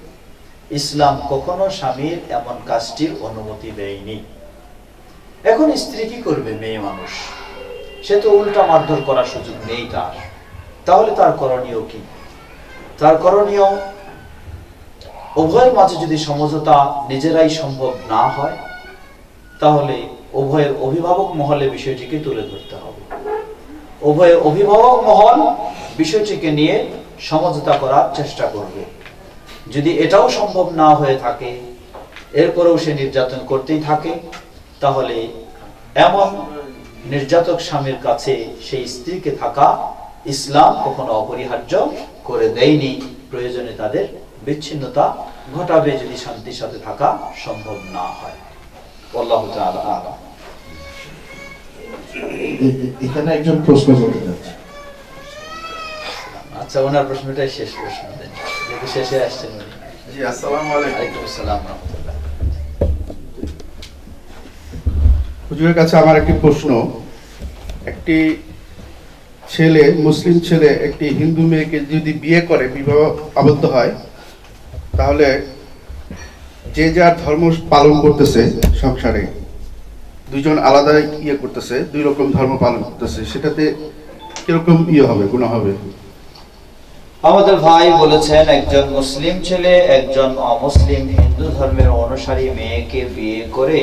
[SPEAKER 1] ইসলাম কখনো স্বামীর এমন কাজটির অনুমতি দেয়নি। এখন স্ত্রী কি করবে? মেয়ে মানুষ, সে তো উল্টা মারধর করার সুযোগ নেই তার। তাহলে তার করণীয় কি? তার করণীয়, উভয়ের মাঝে যদি সমঝোতা নিজেরাই সম্ভব না হয়, তাহলে উভয়ের অভিভাবক মহলে বিষয়টিকে তুলে ধরতে হবে। উভয়ের অভিভাবক মহল বিষয়টিকে নিয়ে সমঝোতা করার চেষ্টা করবে। যদি এটাও সম্ভব না হয়ে থাকে, এরপরেও সে নির্যাতন করতেই থাকে, তাহলে এমন নির্যাতক স্বামীর কাছে সেই স্ত্রীকে থাকা ইসলাম কখনো অপরিহার্য করে দেয়নি। প্রয়োজনে তাদের বিচ্ছিন্নতা ঘটাবে যদি শান্তির সাথে থাকা সম্ভব না হয়। আল্লাহু তাআলা আ'লাম।
[SPEAKER 2] এখানে একজন প্রশ্ন করতে যাচ্ছে।
[SPEAKER 1] আচ্ছা, ওনার প্রশ্নটাই শেষ প্রশ্ন দেন, যেহেতু শেষে আসছেন উনি।
[SPEAKER 8] জি, আসসালামু আলাইকুম।
[SPEAKER 1] ওয়ালাইকুম আসসালাম ওয়া রাহমাতুল্লাহ।
[SPEAKER 8] হুজুরের কাছে আমার একটি প্রশ্ন। একটি ছেলে, মুসলিম ছেলে একটি হিন্দু মেয়েকে যদি বিয়ে করে, বিবাহ আবদ্ধ হয়, তাহলে যে যার ধর্ম পালন করতেছে সংসারে, দুইজন আলাদা করতেছে, দুই রকম ধর্ম পালন করতেছে, সেটাতে কিরকম হবে, গুনাহ হবে?
[SPEAKER 1] আমাদের ভাই বলেছেন একজন মুসলিম ছেলে একজন অমুসলিম হিন্দু ধর্মের অনুসারী মেয়েকে বিয়ে করে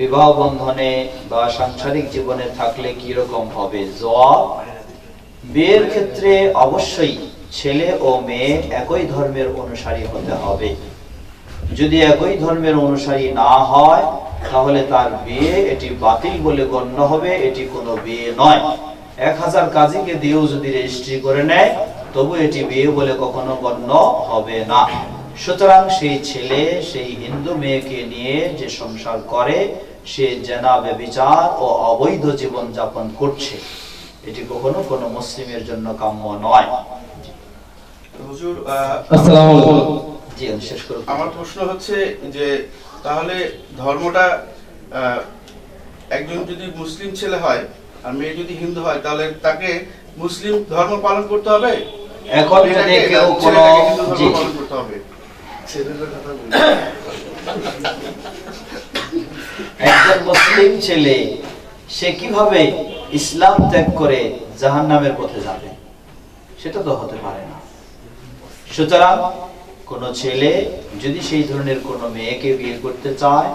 [SPEAKER 1] বিবাহ বন্ধনে বা সাংসারিক জীবনে থাকলে কি রকম হবে? জবাব, বিয়ের ক্ষেত্রে অবশ্যই ছেলে ও মেয়ে একই ধর্মের অনুসারী হতে হবে। যদি একই ধর্মের অনুসারী না হয় তাহলে তার বিয়ে এটি বাতিল বলে গণ্য হবে, এটি কোনো বিয়ে নয়। 1000 কাজীকে দিয়েও যদি রেজিস্ট্রি করে নেয় তবু এটি বিয়ে বলে কখনো গণ্য হবে না। সুতরাং সেই ছেলে সেই হিন্দু মেয়েকে নিয়ে যে সংসার করে সে জেনা, ব্যভিচার ও অবৈধ জীবন যাপন করছে, এটি কখনো কোনো মুসলিমের জন্য কাম্য নয়।
[SPEAKER 8] হুজুর,
[SPEAKER 7] আসসালামু আলাইকুম।
[SPEAKER 1] জি, আমি শেষ করব।
[SPEAKER 8] আমার প্রশ্ন হচ্ছে যে তাহলে ধর্মটা একজন যদি মুসলিম ছেলে হয় আর মেয়ে যদি হিন্দু হয় তাহলে তাকে মুসলিম ধর্ম পালন করতে হবে?
[SPEAKER 1] এখন যদি কেউ কোনো জি
[SPEAKER 8] পালন করতে হবে?
[SPEAKER 1] একজন মুসলিম ছেলে সে কিভাবে ইসলাম ত্যাগ করে জাহান্নামের পথে যাবে? সেটা তো হতে পারে না। সুতরাং কোন ছেলে যদি সেই ধরনের কোন মেয়েকে বিয়ে করতে চায়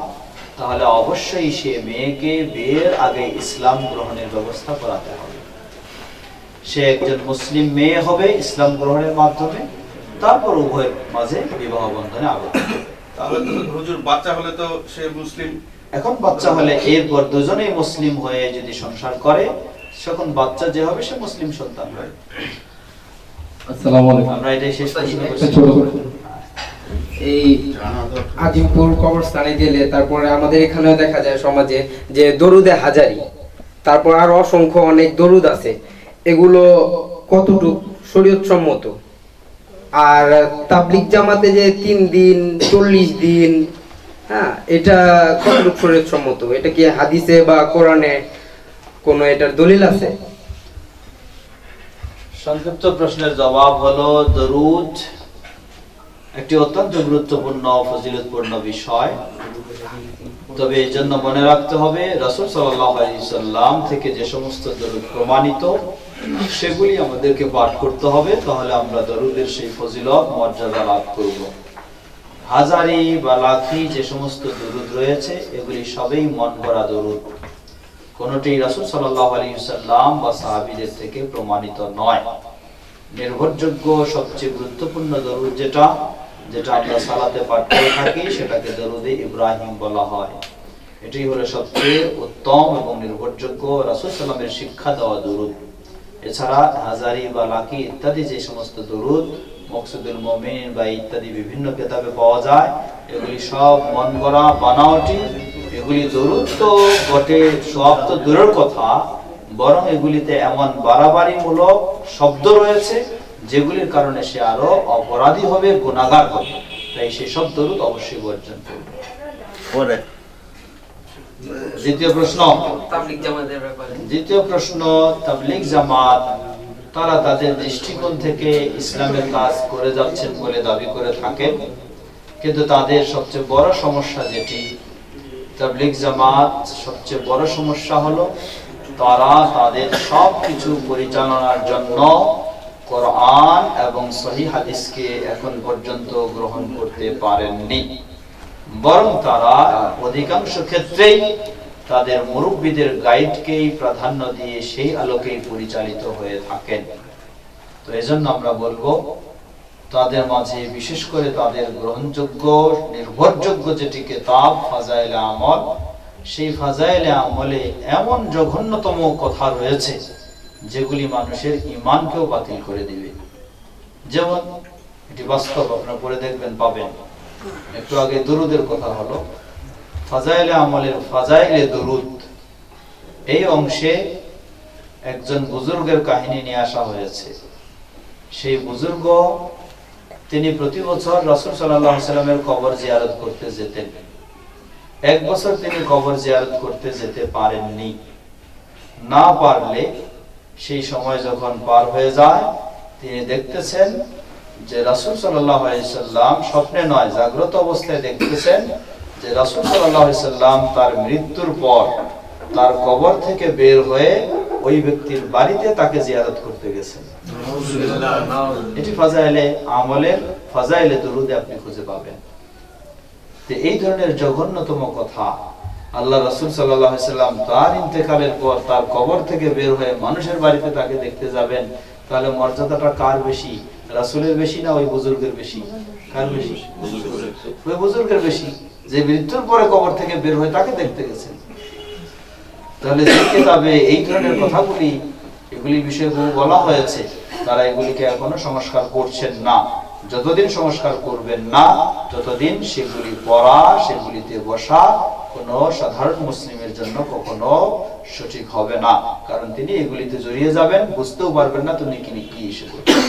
[SPEAKER 1] তাহলে অবশ্যই সে মেয়েকে বিয়ের আগে ইসলাম গ্রহণের ব্যবস্থা করাতে হবে। সে একজন মুসলিম মেয়ে হবে ইসলাম গ্রহণের মাধ্যমে, তারপর উভয়ের মাঝে বিবাহ বন্ধনে আবদ্ধ।
[SPEAKER 8] তাহলে তো হুজুর বাচ্চা হলে তো সে মুসলিম,
[SPEAKER 1] এখন বাচ্চা হলে এরপর দুজনেই মুসলিম হয়ে যদি সংসার করে তখন বাচ্চা যে হবে সে মুসলিম সন্তান হয়।
[SPEAKER 7] আসসালামু আলাইকুম।
[SPEAKER 1] আমরা এটাই শেষ প্রশ্ন করছি।
[SPEAKER 9] এই আজিমপুর কবরস্থানে গেলে তারপরে আমাদের এখানেও দেখা যায় সমাজে যে দরুদে হাজারি, তারপর আরো অসংখ্য অনেক দরুদ আছে, এগুলো কতটুকু শরীয়ত সম্মত? আর তাবলিগ জামাতে যে 3 দিন 40 দিন, হ্যাঁ, এটা কতটুকু শরীয়ত সম্মত? এটা কি হাদিসে বা কোরআনে কোনো এটার দলিল আছে?
[SPEAKER 1] সংক্ষিপ্ত প্রশ্নের জবাব হলো দরুদ একটি অত্যন্ত গুরুত্বপূর্ণ ফজিলতপূর্ণ বিষয়। তবে এই জন্য মনে রাখতে হবে রাসূল সাল্লাল্লাহু আলাইহি সাল্লাম থেকে যে সমস্ত দরুদ প্রমাণিত সেগুলি আমাদেরকে পাঠ করতে হবে, তাহলে আমরা দরুদের সেই ফজিলত মর্যাদা লাভ করব। হাজারি বা লাখি যে সমস্ত দরুদ রয়েছে এগুলি সবই মন গড়া দরুদ, কোনটি রাসূল সাল্লাল্লাহু আলাইহি সাল্লাম বা সাহাবীদের থেকে প্রমাণিত নয়। নির্ভরযোগ্য সবচেয়ে গুরুত্বপূর্ণ দরুদ যেটা আমরা সালাতে পাঠ করে থাকি সেটাকে দরুদে ইব্রাহিম বলা হয়। এটি হলো সবচেয়ে উত্তম এবং নির্ভরযোগ্য রাসূল সাল্লামের শিক্ষা দেওয়া দরুদ। এছাড়া হাজারি বা লাকি ইত্যাদি যে সমস্ত দরুদ মকসুদুল মুমিন বা ইত্যাদি বিভিন্ন কিতাবে পাওয়া যায় এগুলি সব মন গড়া বানাওয়াটি। এগুলি দরুদ তো বটে, সব তো দূরের কথা, বরং এগুলিতে এমন বাড়াবাড়িমূলক শব্দ রয়েছে যেগুলির কারণে সে আরো অপরাধী হবে, গুনাহগার হবে। তাই সেসব দরুদ অবশ্যই বর্জন করবে। দ্বিতীয় প্রশ্ন তাবলীগ জামাত, তারা তাদের দৃষ্টিকোণ থেকে ইসলামের কাজ করে যাচ্ছেন বলে দাবি করে থাকেন, কিন্তু তাদের সবচেয়ে বড় সমস্যা যেটি তাবলীগ জামাত সবচেয়ে বড় সমস্যা হলো তারা তাদের সবকিছু পরিচালনার জন্য কোরআন এবং সহিহ হাদিসকে এখন পর্যন্ত গ্রহণ করতে পারেননি, বরং তারা অধিকাংশ ক্ষেত্রেই তাদের মুরব্বীদের গাইডকেই প্রাধান্য দিয়ে সেই আলোকেই পরিচালিত হয়ে থাকেন। তো এজন্য আমরা বলবো তাদের মাঝে বিশেষ করে তাদের গ্রহণযোগ্য নির্ভরযোগ্য যেটি কিতাব ফাজাইলে আমল, সেই ফাজাইলে আমলে এমন জঘন্যতম কথা রয়েছে যেগুলি মানুষের ঈমানকেও বাতিল করে দিবে। যেমন এটি বাস্তব, আপনারা পড়ে দেখবেন পাবেন। একটু আগে দরুদের কথা হলো, ফাজাইলে আমলের ফাজাইলে দরুদ এই অংশে একজন বুজুর্গের কাহিনী নিয়ে আসা হয়েছে। সেই বুজুর্গ তিনি প্রতি বছর রাসূল সাল্লাল্লাহু আলাইহি সাল্লামের কবর জিয়ারত করতে যেতেন। এক বছর তিনি কবর জিয়ারত করতে যেতে পারেননি। না পারলে সেই সময় যখন পার হয়ে যায় তিনি দেখতেছেন যে রাসূল সাল্লাল্লাহু আলাইহি সাল্লাম স্বপ্নে নয় জাগ্রত অবস্থায় দেখতেছেন যে রাসূল সাল্লাল্লাহু আলাইহি সাল্লাম তার মৃত্যুর পর তার কবর থেকে বের হয়ে ওই ব্যক্তির বাড়িতে তাকে জিয়ারত করতে গেছেন। এটি ফাজাইলে আমলের ফাজাইলে দুরুদে আপনি খুঁজে পাবেন। তো এই ধরনের জঘন্যতম কথা আল্লাহ রাসূল সাল্লাল্লাহু আলাইহি সাল্লাম তার ইন্তেকালের পর তার কবর থেকে বের হয়ে মানুষের বাড়িতে তাকে দেখতে যাবেন, তাহলে মর্যাদাটা কার বেশি? রাসূলের বেশি না ওই বুজুর্গের বেশি? কার বেশি? ওই বুজুর্গের বেশি, যে মৃত্যুর পরে কবর থেকে বের হয়ে তাকে দেখতে গেছেন। তাহলে যে কিতাবে এই ধরনের কথাগুলি এগুলি বিষয়গুলো বলা হয়েছে, তারা এগুলিকে এখনো সংস্কার করছেন না। যতদিন সংস্কার করবেন না ততদিন সেগুলি পড়া, সেগুলিতে বসা কোনো সাধারণ মুসলিমের জন্য কখনো সঠিক হবে না। কারণ তিনি এগুলিতে জড়িয়ে যাবেন, বুঝতেও পারবেন না তুমি কি এসে করছেন।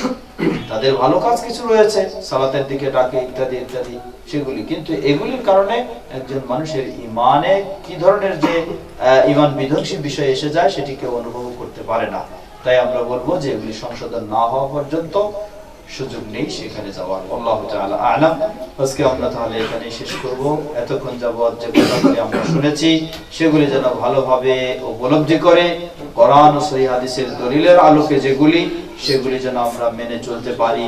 [SPEAKER 1] তাদের ভালো কাজ কিছু রয়েছে, সালাতের দিকে ডাকে ইত্যাদি ইত্যাদি সেগুলি, কিন্তু এগুলির কারণে একজন মানুষের ইমানে কি ধরনের যে ইমান বিধ্বংসী বিষয় এসে যায় সেটি কেউ অনুভব করতে পারে না। তাই আমরা বলবো যে এগুলি সংশোধন না হওয়া পর্যন্ত সুযোগ নেই সেখানে যাওয়ার। আল্লাহু তাআলা আ'লাম। আজকে আমরা তাহলে এখানে শেষ করব। এতক্ষণ যাবত যে কথাগুলি আমরা শুনেছি সেগুলি যেন ভালোভাবে উপলব্ধি করে কোরআন ও সহিহ হাদিসের দলিলের আলোকে যেগুলি সেগুলি যেন আমরা মেনে চলতে পারি।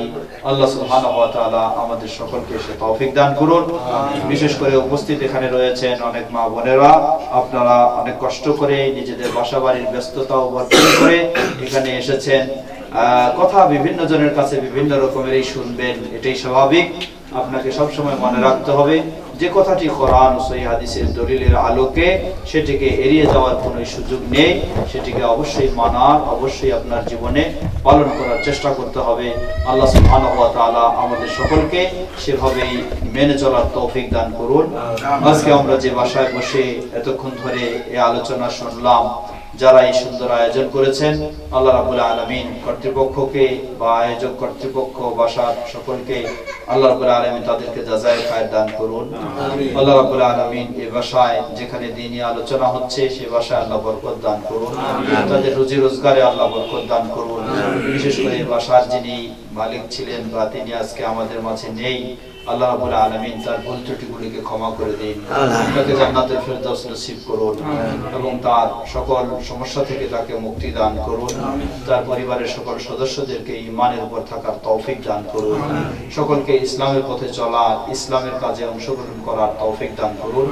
[SPEAKER 1] আল্লাহ সুবহানাহু ওয়া তাআলা আমাদের সকলকে সে তৌফিক দান করুন। বিশেষ করে উপস্থিত এখানে রয়েছেন অনেক মা বোনেরা, আপনারা অনেক কষ্ট করে নিজেদের বাসাবাড়ির ব্যস্ততা ওভারকাম করে এখানে এসেছেন। কথা বিভিন্ন জনের কাছে বিভিন্ন রকমেরই শুনবেন, এটাই স্বাভাবিক। আপনাকে সবসময় মনে রাখতে হবে যে কথাটি কোরআন ও সহিহ হাদিসের দলিলের আলোকে, সেটিকে এড়িয়ে যাওয়ার কোনো সুযোগ নেই। সেটিকে অবশ্যই মানার, অবশ্যই আপনার জীবনে পালন করার চেষ্টা করতে হবে। আল্লাহ সুবহানাহু ওয়া তাআলা আমাদের সকলকে সেভাবেই মেনে চলার তৌফিক দান করুন। আজকে আমরা যে বাসায় বসে এতক্ষণ ধরে এই আলোচনা শুনলাম, যারা এই সুন্দর আয়োজন করেছেন আল্লাহ রাব্বুল আলামিন কর্তৃপক্ষকে বা আয়োজক কর্তৃপক্ষ বাসার সকলকে আল্লাহ রাব্বুল আলামিন তাদেরকে জাযায়ে খায়র দান করুন। আল্লাহ রাব্বুল আলামিন এই বাসায় যেখানে দ্বীনি আলোচনা হচ্ছে সে বাসায় আল্লাহ বরকত দান করুন, তাদের রুজি রোজগারে আল্লাহ বরকত দান করুন। বিশেষ করে এই বাসার যিনি মালিক ছিলেন বা তিনি আজকে আমাদের মাঝে নেই, আল্লাহ রাব্বুল আলামিন তার ভুল ত্রুটিগুলিকে ক্ষমা করে দিন, তাকে জান্নাতুল ফেরদাউস নসিব করুন এবং তার সকল সমস্যা থেকে তাকে মুক্তি দান করুন। তার পরিবারের সকল সদস্যদেরকে ঈমানের উপর থাকার তৌফিক দান করুন। সকলকে ইসলামের পথে চলার, ইসলামের কাজে অংশগ্রহণ করার তৌফিক দান করুন।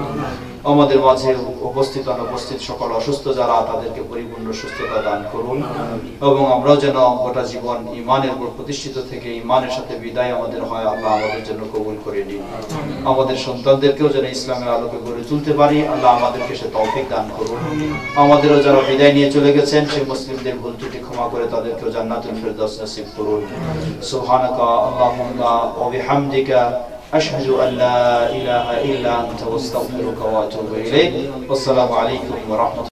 [SPEAKER 1] আমাদের মাঝে উপস্থিত অনুপস্থিত সকল অসুস্থ যারা, তাদেরকে পরিপূর্ণ সুস্থতা দান করুন এবং আমরাও যেন গোটা জীবন ঈমানের উপর প্রতিষ্ঠিত থেকে ঈমানের সাথে বিদায় আমাদের হয়, আল্লাহ আমাদের জন্য কবুল করে নিন। আমাদের সন্তানদেরকেও যেন ইসলামের আলোকে গড়ে তুলতে পারি, আল্লাহ আমাদেরকে সে তৌফিক দান করুন। আমাদেরও যারা বিদায় নিয়ে চলে গেছেন সেই মুসলিমদের ভুল ত্রুটি ক্ষমা করে তাদেরকেও জান্নাতুল ফেরদাউস নসিব করুন। সুবহানাকা আল্লাহুম্মা ওয়া বিহামদিকা আশহাদু আল্লা ইলাহা ইল্লা আনতা ওয়াস্তাগফিরুকা ওয়া আতুবু ইলাইক। আসসালামু আলাইকুম ওয়া রাহমাতুল্লাহ।